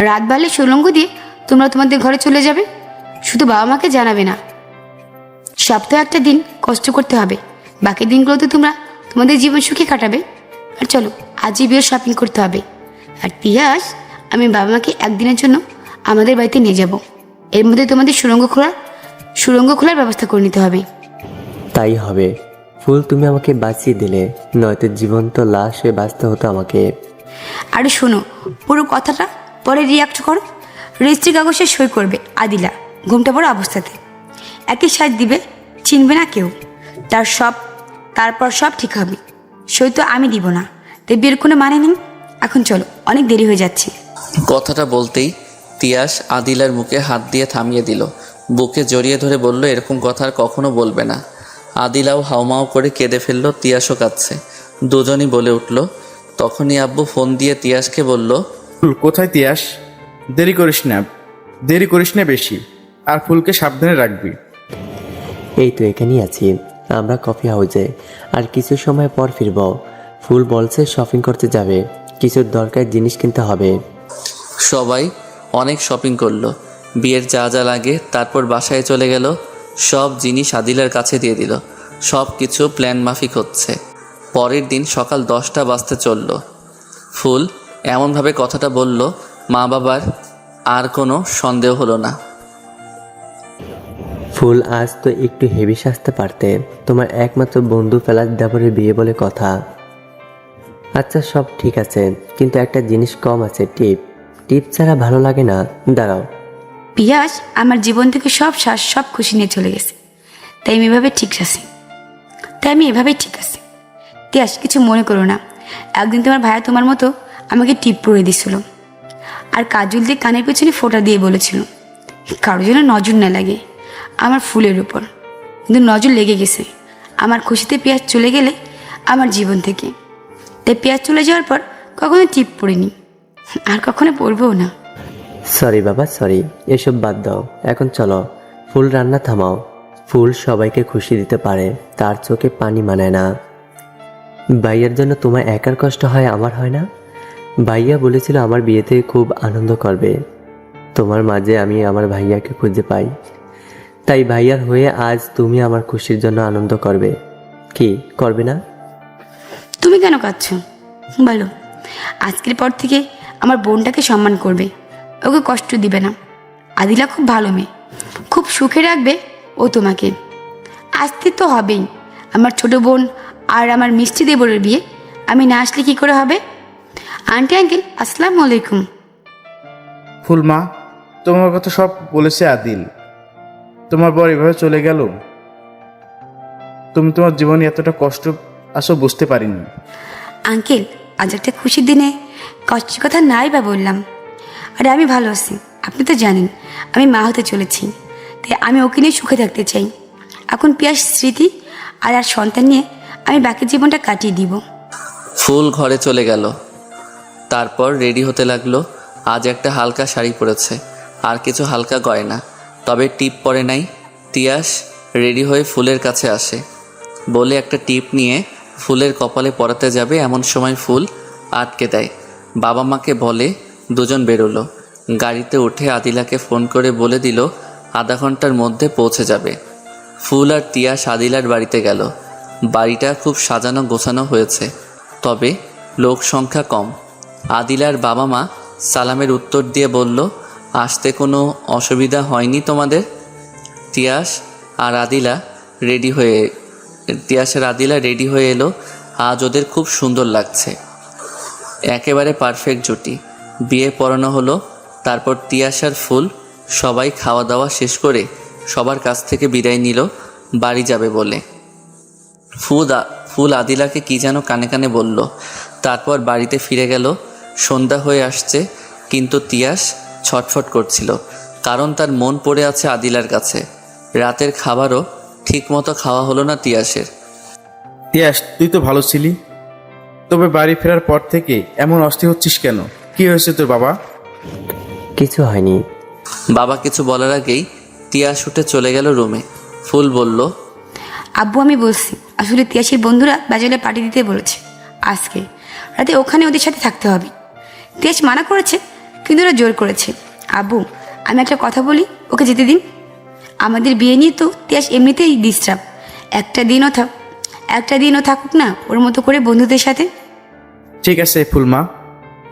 রাত বাড়লে সুড়ঙ্গ দিয়ে তোমরা তোমাদের ঘরে চলে যাবে। শুধু বাবা মাকে জানাবে না। সপ্তাহে একটা দিন কষ্ট করতে হবে, বাকি দিনগুলোতে তোমরা তোমাদের জীবন সুখে কাটাবে। আর চলো, আজই বিয়ের শপিং করতে হবে। আর তিয়াস, আমি বাবা মাকে একদিনের জন্য আমাদের বাড়িতে নিয়ে যাব। এর মধ্যে তোমাদের সুড়ঙ্গ খোলার ব্যবস্থা করে নিতে হবে। তাই হবে। ফুল, তুমি আমাকে বাঁচিয়ে দিলে, নয়তো জীবন্ত লাশ হয়ে বাঁচতে হতো আমাকে। আর শোনো, পুরো কথাটা পরে রিয়াক্ট করো। রেজিস্ট্রি কাগজে সই করবে আদিলা ঘুমটা পড়া অবস্থাতে। একই সাজ দিবে, চিনবে না কেউ। তারপর সব ঠিক হবে। সই তো আমি দিব না, তাই বিয়ের কোনো মানে নেই। এখন চলো, অনেক দেরি হয়ে যাচ্ছে। কথাটা বলতেই তিয়াস আদিলার মুখে হাত দিয়ে থামিয়ে দিল। বুকে জড়িয়ে ধরে বলল, এরকম কথা আর কখনো বলবে না। আদিলাও হাউমাউ করে কেঁদে ফেলল, তিয়াসও কাঁদছে। দুজনই বলে উঠল। তখনই আব্বু ফোন দিয়ে তিয়াসকে বলল, ফুল, কোথায় তিয়াস? দেরি করিস না বেশি, আর ফুলকে সাবধানে রাখবি। এই তো এখানেই আছি, আমরা কফি হাউসে, আর কিছু সময় পর ফিরব। ফুল বলছে শপিং করতে যাবে, কিছু দরকার জিনিস কিনতে হবে। সবাই অনেক শপিং করলো, বিয়ের যা যা লাগে। তারপর বাসায় চলে গেল, সব জিনিস আদিলার কাছে দিয়ে দিল। সব কিছু প্ল্যান মাফিক হচ্ছে। পরের দিন সকাল 10টা বাজতে চলল। ফুল এমনভাবে কথাটা বলল, মা বাবার আর কোনো সন্দেহ হলো না। ফুল, আজ তো একটু হেভি সাজতে পারতে, তোমার একমাত্র বন্ধু ফেলার দেবরের বিয়ে বলে কথা। আচ্ছা সব ঠিক আছে, কিন্তু একটা জিনিস কম আছে, টিপ। টিপ ছাড়া ভালো লাগে না। দাঁড়াও। পিয়াস আমার জীবন থেকে সব শ্বাস সব খুশি নিয়ে চলে গেছে, তাই আমি এভাবে ঠিক আছি। পিয়াস কিছু মনে করো না, একদিন তোমার ভাইয়া তোমার মতো আমাকে টিপ পরে দিছিল, আর কাজল দিয়ে কানের পেছনে ফোঁটা দিয়ে বলেছিল কারোর জন্য নজর না লাগে আমার ফুলের উপর। কিন্তু নজর লেগে গেছে আমার খুশিতে। পিয়াস চলে গেলে আমার জীবন থেকে, তাই পিয়াস চলে যাওয়ার পর কখনো টিপ পরিনি, আর কখনো পরবও না। সরি বাবা, সরি। এসব বাদ দাও, এখন চলো। ফুল রান্না থামাও। ফুল সবাইকে খুশি দিতে পারে, তার চোখে পানি মানায় না। ভাইয়ার জন্য তোমার একার কষ্ট হয়, আমার হয় না? ভাইয়া বলেছিল আমার বিয়েতে খুব আনন্দ করবে। তোমার মাঝে আমি আমার ভাইয়াকে খুঁজে পাই, তাই ভাইয়ার হয়ে আজ তুমি আমার খুশির জন্য আনন্দ করবে। কি করবে না? তুমি কেন কাঁদছো বলো? আজকের পর থেকে আমার বোনটাকে সম্মান করবে, ওকে কষ্ট দিবে না। আদিলা খুব ভালো মেয়ে, খুব সুখে রাখবে ও তোমাকে। আসতে তো হবেই, আমার ছোট বোন আর আমার মিষ্টি দেবরের বিয়ে, আমি না আসলে কী করে হবে? আন্টি আঙ্কেল আসসালামু আলাইকুম। ফুল মা, তোমার কথা সব বলেছে আদিল। তোমার বর এভাবে চলে গেল, তুমি তোমার জীবনে এতটা কষ্ট আসো বুঝতে পারিনি। আঙ্কেল আজ একটা খুশির দিনে কষ্টের কথা নাই বা বললাম। আরে আমি ভালো আছি, আপনি তো জানেন আমি মা হতে চলেছি, তাই আমি ওকে নিয়ে সুখে থাকতে চাই। এখন পিয়াস স্মৃতি আর সন্তান নিয়ে আমি বাকি জীবনটা কাটিয়ে দিব। ফুল ঘরে চলে গেল, তারপর রেডি হতে লাগলো। আজ একটা হালকা শাড়ি পরেছে, আর কিছু হালকা গয়না, তবে টিপ পরে নাই। তিয়াস রেডি হয়ে ফুলের কাছে আসে, বলে একটা টিপ নিয়ে ফুলের কপালে পরাতে যাবে। এমন সময় ফুল আটকে দেয়। বাবা মাকে বলে দুজন বেরোলো। গাড়িতে উঠে আদিলাকে ফোন করে বলে দিল আধা ঘন্টার মধ্যে পৌঁছে যাবে। ফুল আর তিয়াস আদিলার বাড়িতে গেল। বাড়িটা খুব সাজানো গোছানো হয়েছে, তবে লোক সংখ্যা কম। আদিলার বাবা মা সালামের উত্তর দিয়ে বলল, আসতে কোনো অসুবিধা হয়নি তোমাদের? তিয়াসের আদিলা রেডি হয়ে এলো। আজ ওদের খুব সুন্দর লাগছে, একেবারে পারফেক্ট জুটি। বিয়ে পড়ানো হলো, তারপর তিয়াস আর ফুল সবাই খাওয়া দাওয়া শেষ করে সবার কাছ থেকে বিদায় নিল বাড়ি যাবে বলে। ফুল আদিলাকে কি যেন কানে কানে বলল, তারপর বাড়িতে ফিরে গেল। সন্ধ্যা হয়ে আসছে, কিন্তু তিয়াস ছটফট করছিল, কারণ তার মন পড়ে আছে আদিলার কাছে। রাতের খাবারও ঠিকমতো খাওয়া হলো না তিয়াসের। তিয়াস, তুই তো ভালো ছিলি, তবে বাড়ি ফেরার পর থেকে এমন অস্থির হচ্ছিস কেন? কি হয়েছে তোর বাবা? কিছু হয়নি। বাবা কিছু বলার আগেই তিয়াস উঠে চলে গেল রুমে। ফুল বলল, আব্বু আমি বলছি, আসলে তিয়াসের বন্ধুরা বাজারে পার্টি দিতে বলেছে আজকে রাতে, ওখানে ওদের সাথে থাকতে হবে। তিয়াস মানা করেছে, কিন্তু ওরা জোর করেছে। আব্বু আমি একটা কথা বলি, ওকে যেতে দিন। আমাদের বিয়ে নিয়ে তো তিয়াস এমনিতেই ডিস্টার্ব, একটা দিনও থাকুক না ওর মতো করে বন্ধুদের সাথে। ঠিক আছে ফুলমা,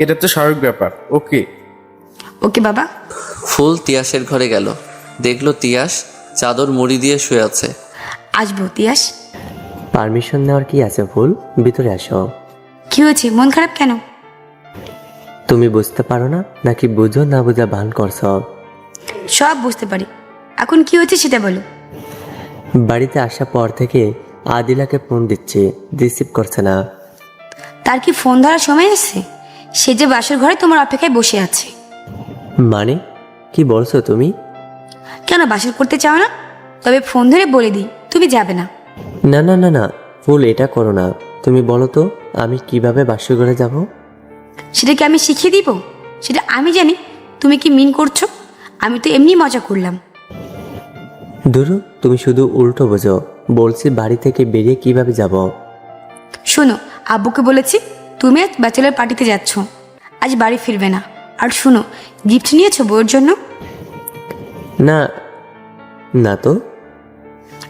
এটা তো স্বাভাবিক ব্যাপার। ওকে ওকে বাবা। ফুল তিয়াসের ঘরে গেল, দেখলো তিয়াস চাদর মুড়ি দিয়ে শুয়ে আছে। আসবো তিয়াস। পারমিশন নেওয়ার কি আছে ফুল? ভিতরে আসো। কি হয়েছে, মন খারাপ কেন? তুমি বুঝতে পারো না, নাকি বুঝো না বুঝা ভান করছো? সব বুঝতে পারি, এখন কি হয়েছে সেটা বলো। বাড়িতে আসার পর থেকে আদিলাকে ফোন দিচ্ছি, রিসিভ করছে না। তার কি ফোন ধরার সময় এসছে? সে যে বাসর ঘরে তোমার অপেক্ষায় বসে আছে। মানে কি বলছো তুমি? কেন বাসর করতে চাও না? তবে ফোন ধরে বলে দিই তুমি যাবে না। না না না না ফুল, এটা করো না। তুমি বলো তো আমি কিভাবে বাসর ঘরে যাব? সেটা কি আমি শিখিয়ে দিব? সেটা আমি জানি তুমি কি মিন করছো। আমি তো এমনি মজা করলাম। দুরু, তুমি শুধু উল্টো বোঝো। বলছি বাড়ি থেকে বেরিয়ে কিভাবে যাব? শোনো, আব্বুকে বলেছি তুমি আজ ব্যাচেলার পার্টিতে যাচ্ছ, আজ বাড়ি ফিরবে না। আর শোনো, গিফট নিয়েছো বউয়ের জন্য? না, না তো।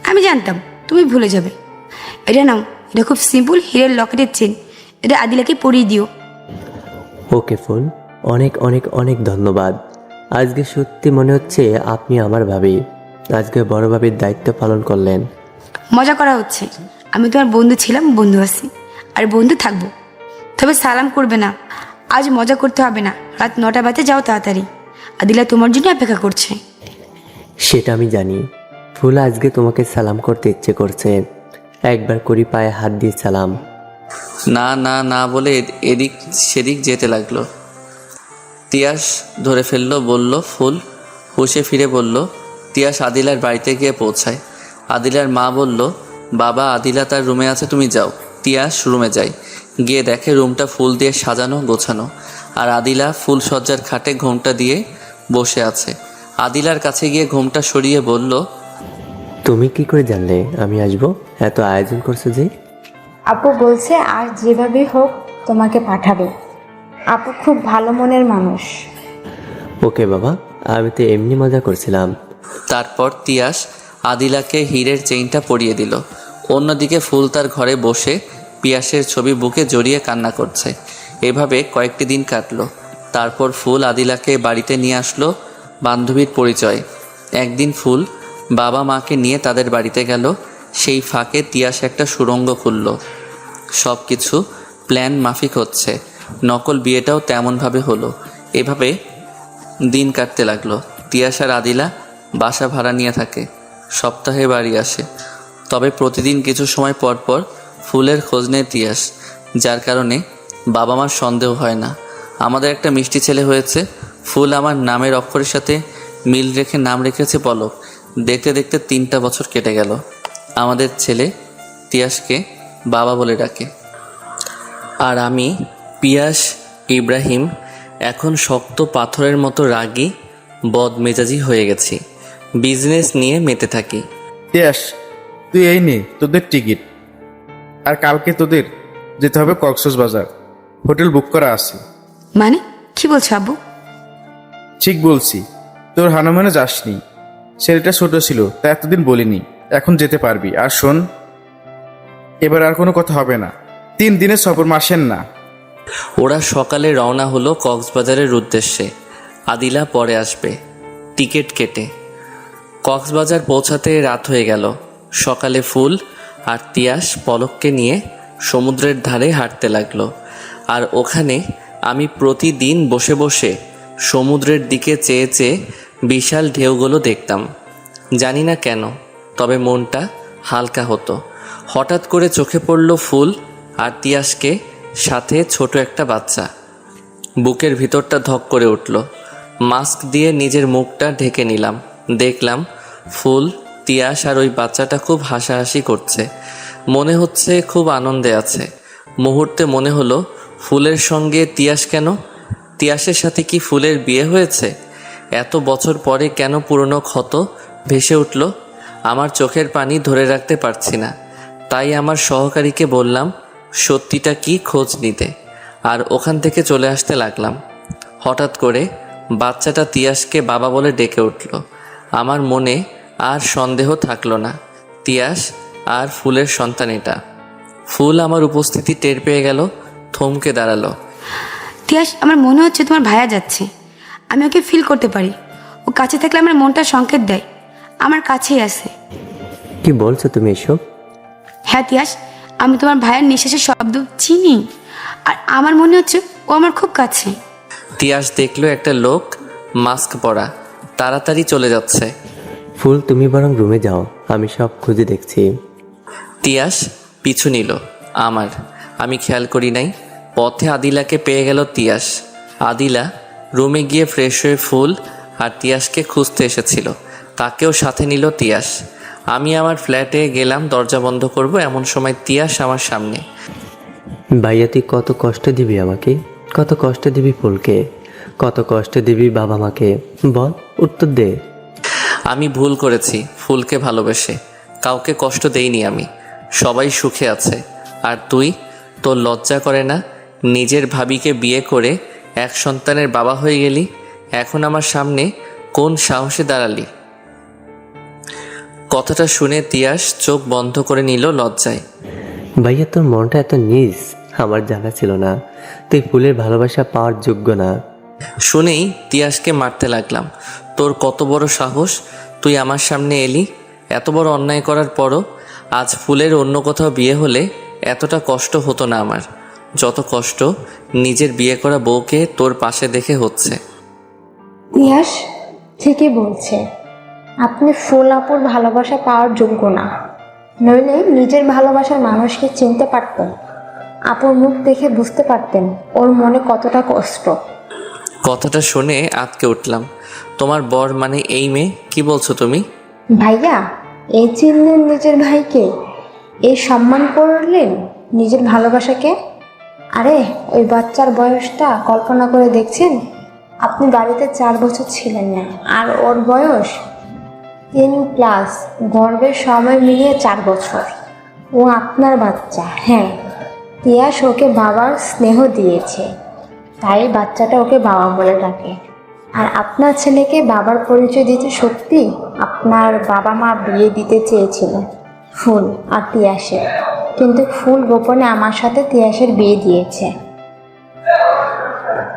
আমি জানতাম তুমি ভুলে যাবে। এটা নাও, এটা খুব সিম্পল হীরের লকেটের চেন, এটা আদিলাকে পরিয়ে দিও। ওকে ফুল, অনেক অনেক অনেক ধন্যবাদ। আজকে সত্যি মনে হচ্ছে আপনি আমার ভাবি। আজকে বড় ভাবির দায়িত্ব পালন করলেন। মজা করা হচ্ছে। আমি তোমার বন্ধু ছিলাম, বন্ধু আছি, আর বন্ধু থাকবো। তবে সালাম করবে না, আজ মজা করতে হবে না। রাত 9টা বাজে, যাও তাড়াতাড়ি, আদিলা তোমার জন্য অপেক্ষা করছে। সেটা আমি জানি। ফুল, আজকে তোমাকে সালাম করতে ইচ্ছে করছে। একবার করি পায়ে হাত দিয়ে সালাম। না না না বলে এদিক সেদিক যেতে লাগলো। তিয়াস ধরে ফেললো, বলল ফুল। হুঁশে ফিরে বলল। তিয়াস আদিলার বাড়িতে গিয়ে পৌঁছায়। আদিলার মা বলল, বাবা আদিলা তার রুমে আছে, তুমি যাও। তিয়াস রুমে যায়, গিয়ে দেখে রুমটা ফুল দিয়ে সাজানো গোছানো, আর আদিলা ফুল সজ্জার খাটে ঘোমটা দিয়ে বসে আছে। আদিলার কাছে গিয়ে ঘোমটা সরিয়ে বলল, তুমি কি করে জানলে আমি আসবো? এত আয়োজন করছো যে? আপু বলছে আর যেভাবে হোক তোমাকে পাঠাবে। আপু খুব ভালো মনের মানুষ। ওকে বাবা, আমি তো এমনি মজা করছিলাম। তারপর তিয়াস আদিলাকে হীরের চেইনটা পরিয়ে দিল। অন্যদিকে ফুল তার ঘরে বসে পিয়াসের ছবি বুকে জড়িয়ে কান্না করছে। এভাবে কয়েকটি দিন কাটলো। তারপর ফুল আদিলাকে বাড়িতে নিয়ে আসলো বান্ধবীর পরিচয়। একদিন ফুল বাবা মাকে নিয়ে তাদের বাড়িতে গেল। সেই ফাঁকে তিয়াস একটা সুড়ঙ্গ খুলল। সব কিছু প্ল্যান মাফিক হচ্ছে। নকল বিয়েটাও তেমনভাবে হলো। এভাবে দিন কাটতে লাগলো। তিয়াস আর আদিলা বাসা ভাড়া নিয়ে থাকে, সপ্তাহে বাড়ি আসে। তবে প্রতিদিন কিছু সময় পর পর ফুলের খোঁজ নেয় তিয়াস, যার কারণে বাবা মার সন্দেহ হয় না। আমাদের একটা মিষ্টি ছেলে হয়েছে। ফুল আমার নামের অক্ষরের সাথে মিল রেখে নাম রেখেছে পলক। দেখতে দেখতে 3টা বছর কেটে গেল। আমাদের ছেলে তিয়াসকে বাবা বলে ডাকে। আর আমি পিয়াস ইব্রাহিম এখন শক্ত পাথরের মতো রাগী বদমেজাজি হয়ে গেছি। বিজনেস নিয়ে মেতে থাকি। তিয়াস, তুই এই নে তোদের টিকিট। আর কালকে তোদের যেতে হবে কক্সবাজার, হোটেল বুক করা আছে। মানে কি বলছো আব্বু? ঠিক বলছি, তোর হানুমানে যাসনি। ছেলেটা ছোট ছিল তাই এতদিন বলিনি, এখন যেতে পারবি। আর শোন, এবার আর কোনো কথা হবে না। 3 দিনের সফর, মাসের না। ওরা সকালে রওনা হলো কক্সবাজারের উদ্দেশ্যে। আদিলা পরে আসবে টিকিট কেটে। কক্সবাজার পৌঁছাতে রাত হয়ে গেল। সকালে ফুল আর তিয়াস পলককে নিয়ে সমুদ্রের ধারে হাঁটতে লাগলো। আর ওখানে আমি প্রতিদিন বসে বসে সমুদ্রের দিকে চেয়ে চেয়ে বিশাল ঢেউগুলো দেখতাম। জানি না কেন, তবে মনটা হালকা হতো। হঠাৎ করে চোখে পড়ল ফুল আর তিয়াসকে, সাথে ছোট একটা বাচ্চা। বুকের ভিতরটা ধক করে উঠল। মাস্ক দিয়ে নিজের মুখটা ঢেকে নিলাম। দেখলাম ফুল, তিয়াস আর ওই বাচ্চাটা খুব হাসাহাসি করছে। মনে হচ্ছে খুব আনন্দে আছে। মুহূর্তে মনে হলো, ফুলের সঙ্গে তিয়াস কেন? তিয়াসের সাথে কি ফুলের বিয়ে হয়েছে? এত বছর পরে কেন পুরনো ক্ষত ভেসে উঠল? আমার চোখের পানি ধরে রাখতে পারছি না। তাই আমার সহকারীকে বললাম সত্যিটা কি খোঁজ নিতে, আর ওখান থেকে চলে আসতে লাগলাম। হঠাৎ করে বাচ্চাটা তিয়াসকে বাবা বলে ডেকে উঠল। আমার মনে আর সন্দেহ থাকলো না, তিয়াস আর ফুলের সন্তান এটা। ফুল আমার উপস্থিতি টের পেয়ে গেল, থমকে দাঁড়ালো। তিয়াস, আমার মনে হচ্ছে তোমার ভাইয়া যাচ্ছে। আমি ওকে ফিল করতে পারি। ও কাছে থাকলে আমার মনটা সংকেত দেয় আমার কাছেই আছে। কি বলছো তুমি এসব? হ্যাঁ তিয়াস, আমি তোমার ভাইয়ের নিঃশ্বাসের শব্দ চিনি, আর আমার মনে হচ্ছে ও আমার খুব কাছে। তিয়াস দেখলো একটা লোক মাস্ক পরা তাড়াতাড়ি চলে যাচ্ছে। ফুল, তুমি বরং রুমে যাও, আমি সব খুঁজে দেখছি। তিয়াস পিছু নিল আমার। আমি খেয়াল করি নাই। পথে আদিলাকে পেয়ে গেল তিয়াস। আদিলা রুমে গিয়ে ফ্রেশ হয়ে ফুল আর তিয়াসকে খুঁজতে এসেছিল, তাকেও সাথে নিল তিয়াস। আমি আমার ফ্ল্যাটে গেলাম, দরজা বন্ধ করব, এমন সময় তিয়াস আমার সামনে। ভাইয়া, তুই কত কষ্ট দিবি আমাকে, কত কষ্ট দিবি ফুলকে, কত কষ্ট দিবি বাবা মাকে, বল, উত্তর দে। আমি ভুল করেছি ফুলকে ভালোবেসে। কাউকে কষ্ট দেইনি আমি, সবাই সুখে আছে। আর তুই, তোর লজ্জা করে না? নিজের ভাবিকে বিয়ে করে এক সন্তানের বাবা হয়ে গেলি, এখন আমার সামনে কোন সাহসে দাঁড়ালি? কথাটা শুনে তিয়াস চোখ বন্ধ করে নিল লজ্জায়। ভাইয়া, তোর মনটা এত নিজ আমার জানা ছিল না। তুই ফুলের ভালোবাসা পাওয়ার যোগ্য না। শুনেই তিয়াসকে মারতে লাগলাম। তোর কত বড় সাহস, তুই আমার সামনে এলি? এত বড় অন্যায় করার পরও আজ ফুলের অন্য কোথাও বিয়ে হলে এতটা কষ্ট হতো না আমার, যত কষ্ট নিজের বিয়ে করা বউকে তোর পাশে দেখে হচ্ছে। তিয়াস ঠিকই বলছে, আপনি ফুল আপুর ভালোবাসা পাওয়ার যোগ্য না। নইলে নিজের ভালোবাসার মানুষকে চিনতে পারতেন, আপুর মুখ দেখে বুঝতে পারতেন ওর মনে কতটা কষ্ট। কথাটা শুনে আঁতকে উঠলাম। তোমার বর মানে এই মেয়ে? কি বলছো তুমি? ভাইয়া, এই চিনলেন নিজের ভাইকে, এই সম্মান করলেন নিজের ভালোবাসাকে। আরে ওই বাচ্চার বয়সটা কল্পনা করে দেখছেন? আপনি বাড়িতে 4 বছর ছিলেন না, আর ওর বয়স 10+, গর্ভের সময় মিলিয়ে 4 বছর। ও আপনার বাচ্চা। হ্যাঁ, তিয়াস ওকে বাবার স্নেহ দিয়েছে, তাই বাচ্চাটা ওকে বাবা বলে ডাকে। আর আপনার ছেলেকে বাবার পরিচয় দিতে সত্যি আপনার বাবা মা বিয়ে দিতে চেয়েছিল ফুল আর তিয়াসের, কিন্তু ফুল গোপনে আমার সাথে তিয়াসের বিয়ে দিয়েছে,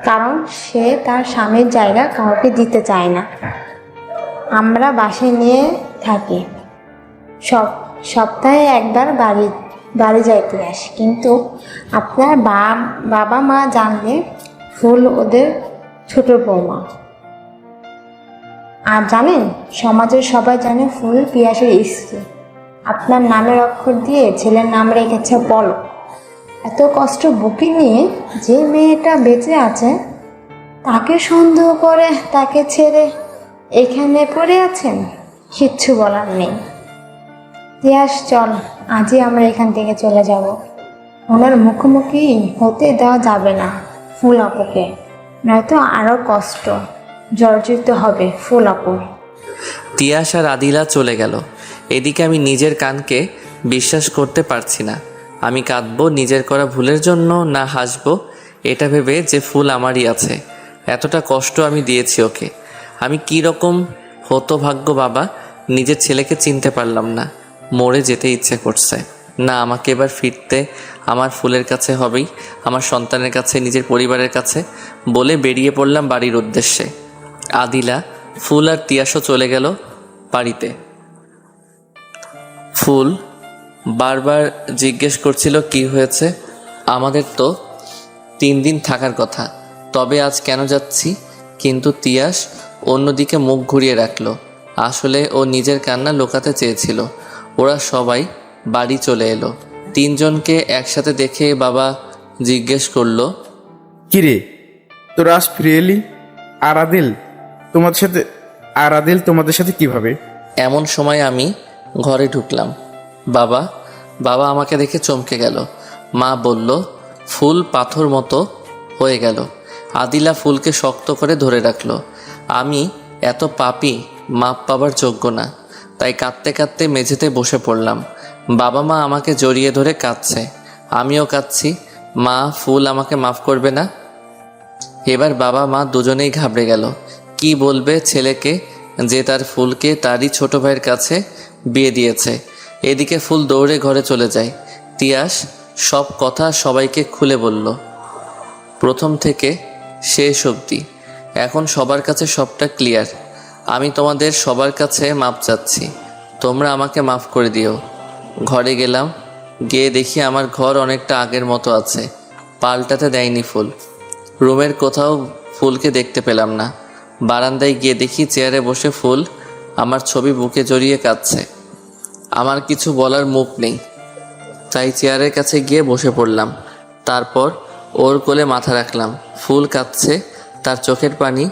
কারণ সে তার স্বামীর জায়গা কাউকে দিতে চায় না। আমরা বাসায় নিয়ে থাকি, সপ্তাহে একবার বাড়ি যায় তিয়াস, কিন্তু আপনার বাবা মা জানলে ফুল ওদের ছোট বৌমা। আর জানেন, সমাজের সবাই জানে ফুল পিয়াসের স্ত্রী। আপনার নামের অক্ষর দিয়ে ছেলের নাম রেখেছে পলক। এত কষ্ট বুকে নিয়ে যে মেয়েটা বেঁচে আছে তাকে সন্দেহ করে তাকে ছেড়ে এখানে পড়ে আছেন, কিচ্ছু বলার নেই। তিয়াস, চল আজই আমরা এখান থেকে চলে যাব। ওনার মুখোমুখি হতে দেওয়া যাবে না ফুল আপুকে, নয়তো আরও কষ্ট জর্জরিত হবে ফুল আপু। তিয়াস আর আদিলা চলে গেল। এদিকে আমি নিজের কানকে বিশ্বাস করতে পারছি না। আমি কাঁদবো নিজের করা ভুলের জন্য, না হাসবো এটা ভেবে যে ফুল আমারই আছে। এতটা কষ্ট আমি দিয়েছি ওকে। আমি কি রকম হতভাগ্য বাবা, নিজের ছেলেকে চিনতে পারলাম না। মরে যেতে ইচ্ছে করছে না, আমাকে এবার ফিরতে আমার ফুলের কাছে হবেই, আমার সন্তানের কাছে, নিজের পরিবারের কাছে বলে বেরিয়ে পড়লাম বাড়ির উদ্দেশ্যে। আদিলা, ফুল আর তিয়াসও চলে গেল বাড়িতে। ফুল বারবার জিজ্ঞেস করছিল কি হয়েছে। আমাদের তো 3 দিন থাকার কথা, তবে আজ কেন যাচ্ছি? কিন্তু তিয়াস অন্যদিকে মুখ ঘুরিয়ে রাখলো। আসলে ও নিজের কান্না লুকাতে চেয়েছিল। ওরা সবাই বাড়ি চলে এলো। 3 জনকে একসাথে দেখে বাবা জিজ্ঞেস করলো, কিরে, তোরা আজ ফিরে এলি? আর আদিল তোমাদের সাথে কিভাবে? এমন সময় আমি ঘরে ঢুকলাম। বাবা আমাকে দেখে চমকে গেল। মা বলল, ফুল পাথর মতো হয়ে গেল। আদিলা ফুলকে শক্ত করে ধরে রাখলো। আমি এত পাপী, মাপ পাবার যোগ্য না, তাই কাঁদতে কাঁদতে মেঝেতে বসে পড়লাম। বাবা মা আমাকে জড়িয়ে ধরে কাঁদছে, আমিও কাঁদছি। মা, ফুল আমাকে মাফ করবে না? এবার বাবা মা দুজনেই ঘাবড়ে গেল। কি বলবে ছেলেকে যে তার ফুলকে তারই ছোট ভাইয়ের কাছে বিয়ে দিয়েছে। এদিকে ফুল দৌড়ে ঘরে চলে যায়। তিয়াস সব কথা সবাইকে খুলে বলল, প্রথম থেকে শেষ অবধি। এখন সবার কাছে সবটা ক্লিয়ার। আমি তোমাদের সবার কাছে মাপ চাচ্ছি, তোমরা আমাকে মাফ করে দিও। ঘরে গেলাম, গিয়ে দেখি আমার ঘর অনেকটা আগের মতো আছে, পাল্টাতে দেয়নি ফুল। রুমের কোথাও ফুলকে দেখতে পেলাম না। বারান্দায় গিয়ে দেখি চেয়ারে বসে ফুল আমার ছবি বুকে জড়িয়ে কাঁদছে। আমার কিছু বলার মুখ নেই, তাই চেয়ারের কাছে গিয়ে বসে পড়লাম। তারপর ওর কোলে মাথা রাখলাম। ফুল কাঁদছে, তার চোখের পানি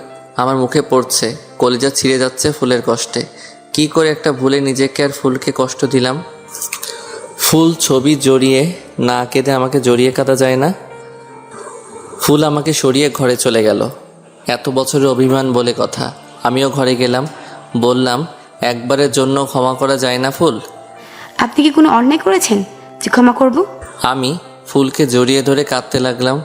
আমার মুখে পড়ছে, কলিজা ছিঁড়ে যাচ্ছে ফুলের কষ্টে। কি করে একটা ভুলে নিজেকে আর ফুলকে কষ্ট দিলাম। ফুল ছবি জড়িয়ে না কেঁদে আমাকে জড়িয়ে কাঁদা যায় না। ফুল আমাকে সরিয়ে ঘরে চলে গেল। এত বছরের অভিমান বলে কথা। আমিও ঘরে গেলাম, বললাম, একবারের জন্য ক্ষমা করা যায় না ফুল? আপনি কি কোনো অন্যায় করেছেন যে ক্ষমা করব? আমি ফুলকে জড়িয়ে ধরে কাঁদতে লাগলাম।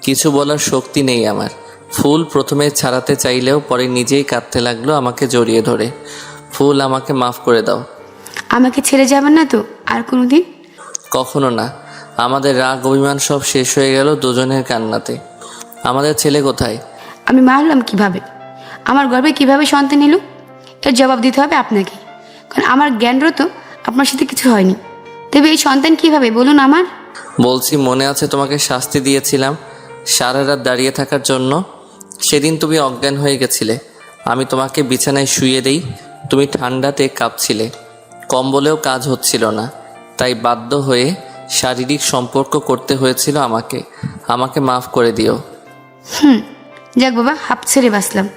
কিছু বলার শক্তি নেই আমার। ফুল প্রথমে ছাড়াতে চাইলেও পরে নিজেই কাঁদতে লাগলো আমাকে জড়িয়ে ধরে। ফুল, আমাকে মাফ করে দাও। আমাকে ছেড়ে যাবেন না তো আর কোনো দিন? কখনো না। আমাদের রাগ অভিমান সব শেষ হয়ে গেল দুজনের কান্নাতে। আমাদের ছেলে কোথায়? আমি মারলাম কিভাবে? আমার গর্ভে কিভাবে সন্তান এলো? এর জবাব দিতে হবে আপনাকে, কারণ আমার জ্ঞানরও তো আপনার সাথে কিছু হয়নি। তবে এই সন্তান কিভাবে বলুন আমার? বলছি, মনে আছে তোমাকে শাস্তি দিয়েছিলাম সারা রাত দাঁড়িয়ে থাকার জন্য? সেদিন তুমি অজ্ঞান হয়ে গেছিলে। আমি তোমাকে বিছানায় শুইয়ে দেই, তুমি ঠান্ডাতে কাঁপছিলে, কম্বলেও কাজ হচ্ছিল না, তাই বাধ্য হয়ে শারীরিক সম্পর্ক করতে হয়েছিল আমাকে। আমাকে মাফ করে দিও। যাক বাবা, হাঁপ ছেড়ে বাঁচলাম।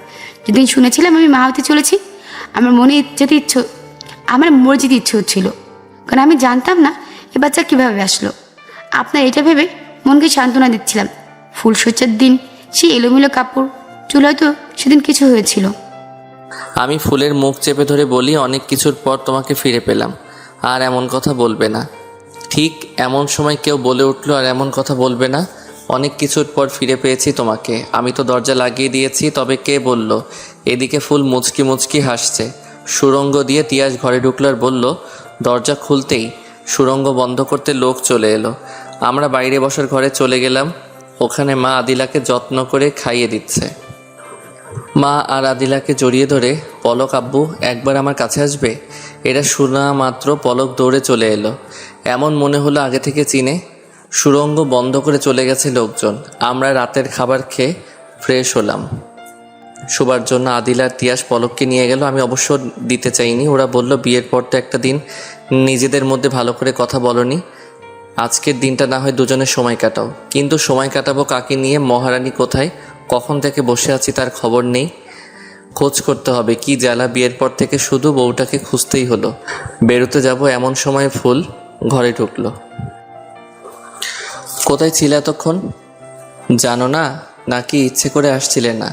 যেদিন শুনেছিলাম আমি মা হতে চলেছি, আমার আমার মরে যেতে ইচ্ছে হচ্ছিল, কারণ আমি জানতাম না এ বাচ্চা কীভাবে আসলো। আপনার এটা ভেবে মনকে সান্ত্বনা দিচ্ছিলাম। ফুলসজ্জার দিন সেই এলোমেলো কাপড় চুল, হয়তো সেদিন কিছু হয়েছিল। আমি ফুলের মুখ চেপে ধরে বলি, অনেক কিছুর পর তোমাকে ফিরে পেলাম, আর এমন কথা বলবে না। ঠিক এমন সময় কেউ বলে উঠল, আর এমন কথা বলবে না। অনেক কিছুর পর ফিরে পেয়েছি তোমাকে। আমি তো দরজা লাগিয়ে দিয়েছি, তবে কে বলল? এদিকে ফুল মুচকি মুচকি হাসছে। সুড়ঙ্গ দিয়ে তিয়াস ঘরে ঢুকলো আর বলল, দরজা খুলতেই সুড়ঙ্গ বন্ধ করতে লোক চলে এলো। আমরা বাইরে বসার ঘরে চলে গেলাম। ওখানে মা আদিলাকে যত্ন করে খাইয়ে দিচ্ছে। মা আর আদিলাকে জড়িয়ে ধরে, পলক আব্বু একবার আমার কাছে আসবে? এটা শোনা মাত্র পলক দৌড়ে চলে এলো। এমন মনে হলো আগে থেকে চিনে। সুড়ঙ্গ বন্ধ করে চলে গেছে লোকজন। আমরা রাতের খাবার খেয়ে ফ্রেশ হলাম। শোবার জন্য আদিল আর তিয়াস পলককে নিয়ে গেল। আমি অবশ্য দিতে চাইনি। ওরা বলল, বিয়ের পর তো একটা দিন নিজেদের মধ্যে ভালো করে কথা বলনি, আজকের দিনটা না হয় দুজনে সময় কাটাও। কিন্তু সময় কাটাবো কাকে নিয়ে? মহারানী কোথায়? কখন থেকে বসে আছি তার খবর নেই। খোঁজ করতে হবে। কি জ্বালা, বিয়ের পর থেকে শুধু বউটাকে খুঁজতেই হলো। বেরোতে যাব এমন সময় ফুল ঘরে ঢুকলো। কোথায় ছিলে এতক্ষণ? জানো না নাকি ইচ্ছে করে আসছিলে না?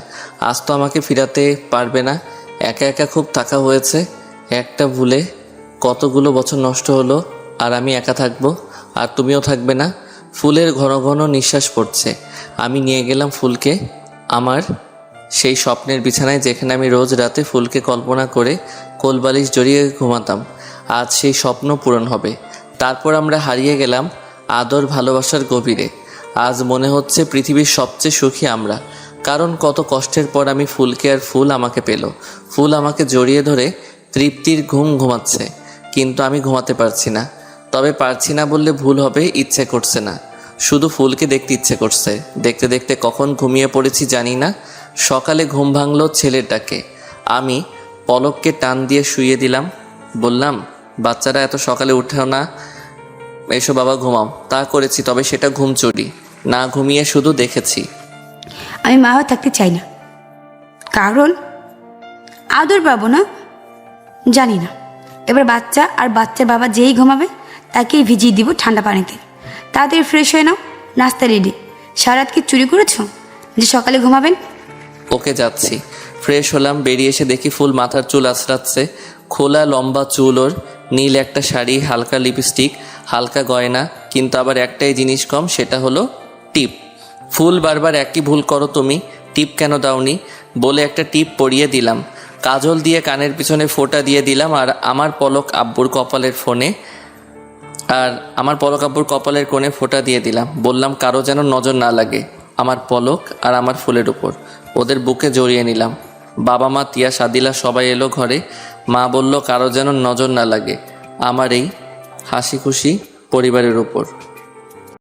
আজ তো আমাকে ফিরাতে পারবে না। একা একা খুব থাকা হয়েছে। একটা ভুলে কতগুলো বছর নষ্ট হলো, আর আমি একা থাকবো, আর তুমিও থাকবে না। ফুলের ঘন ঘন নিঃশ্বাস পড়ছে। আমি নিয়ে গেলাম ফুলকে আমার সেই স্বপ্নের বিছানায়, যেখানে আমি রোজ রাতে ফুলকে কল্পনা করে কোলবালিশ জড়িয়ে ঘুমাতাম। আজ সেই স্বপ্ন পূরণ হবে। তারপর আমরা হারিয়ে গেলাম আদর ভালোবাসার গভীরে। আজ মনে হচ্ছে পৃথিবীর সবচেয়ে সুখী আমরা, কারণ কত কষ্টের পর আমি ফুলকে, আর ফুল আমাকে পেল। ফুল আমাকে জড়িয়ে ধরে তৃপ্তির ঘুম ঘুমাচ্ছে, কিন্তু আমি ঘুমাতে পারছি না। তবে পারছি না বললে ভুল হবে, ইচ্ছে করছে না। শুধু ফুলকে দেখতে ইচ্ছে করছে। দেখতে দেখতে কখন ঘুমিয়ে পড়েছি জানি না। সকালে ঘুম ভাঙলো ছেলেটাকে। আমি পলককে টান দিয়ে শুইয়ে দিলাম। বললাম, বাচ্চারা এত সকালে উঠেও না, এসো বাবা ঘুমাও। তা করেছি, তবে সেটা ঘুম চুরি না, ঘুমিয়ে শুধু দেখেছি। আমি মা হয়ে থাকতে চাই না, কারণ আদর পাবো না। জানি না, এবার বাচ্চা আর বাচ্চার বাবা যেই ঘুমাবে তাকেই ভিজিয়ে দিব ঠান্ডা পানিতে। তাদের ফ্রেশ হয়ে নাও, নাস্তা রেডি। সারাত কি চুরি করেছো যে সকালে ঘুমাবেন? ওকে, যাচ্ছি। ফ্রেশ হলাম। বেরিয়ে এসে দেখি ফুল মাথার চুল আঁচড়াচ্ছে। খোলা লম্বা চুল ওর, নীল একটা শাড়ি, হালকা লিপস্টিক, হালকা গয়না, কিন্তু আবার একটাই জিনিস কম, সেটা হলো টিপ। ফুল, বারবার একই ভুল করো তুমি, টিপ কেন দাওনি? বলে একটা টিপ পরিয়ে দিলাম। কাজল দিয়ে কানের পিছনে ফোঁটা দিয়ে দিলাম। আর আমার পলক আব্বুর কপালের কোণে ফোঁটা দিয়ে দিলাম। বললাম, কারো যেন নজর না লাগে আমার পলক আর আমার ফুলের উপর। ওদের বুকে জড়িয়ে নিলাম। বাবা মা, তিয়াস, আদিলা সবাই এলো ঘরে। মা বলল, কারো যেন নজর না লাগে আমার এই হাসি খুশি পরিবারের উপর।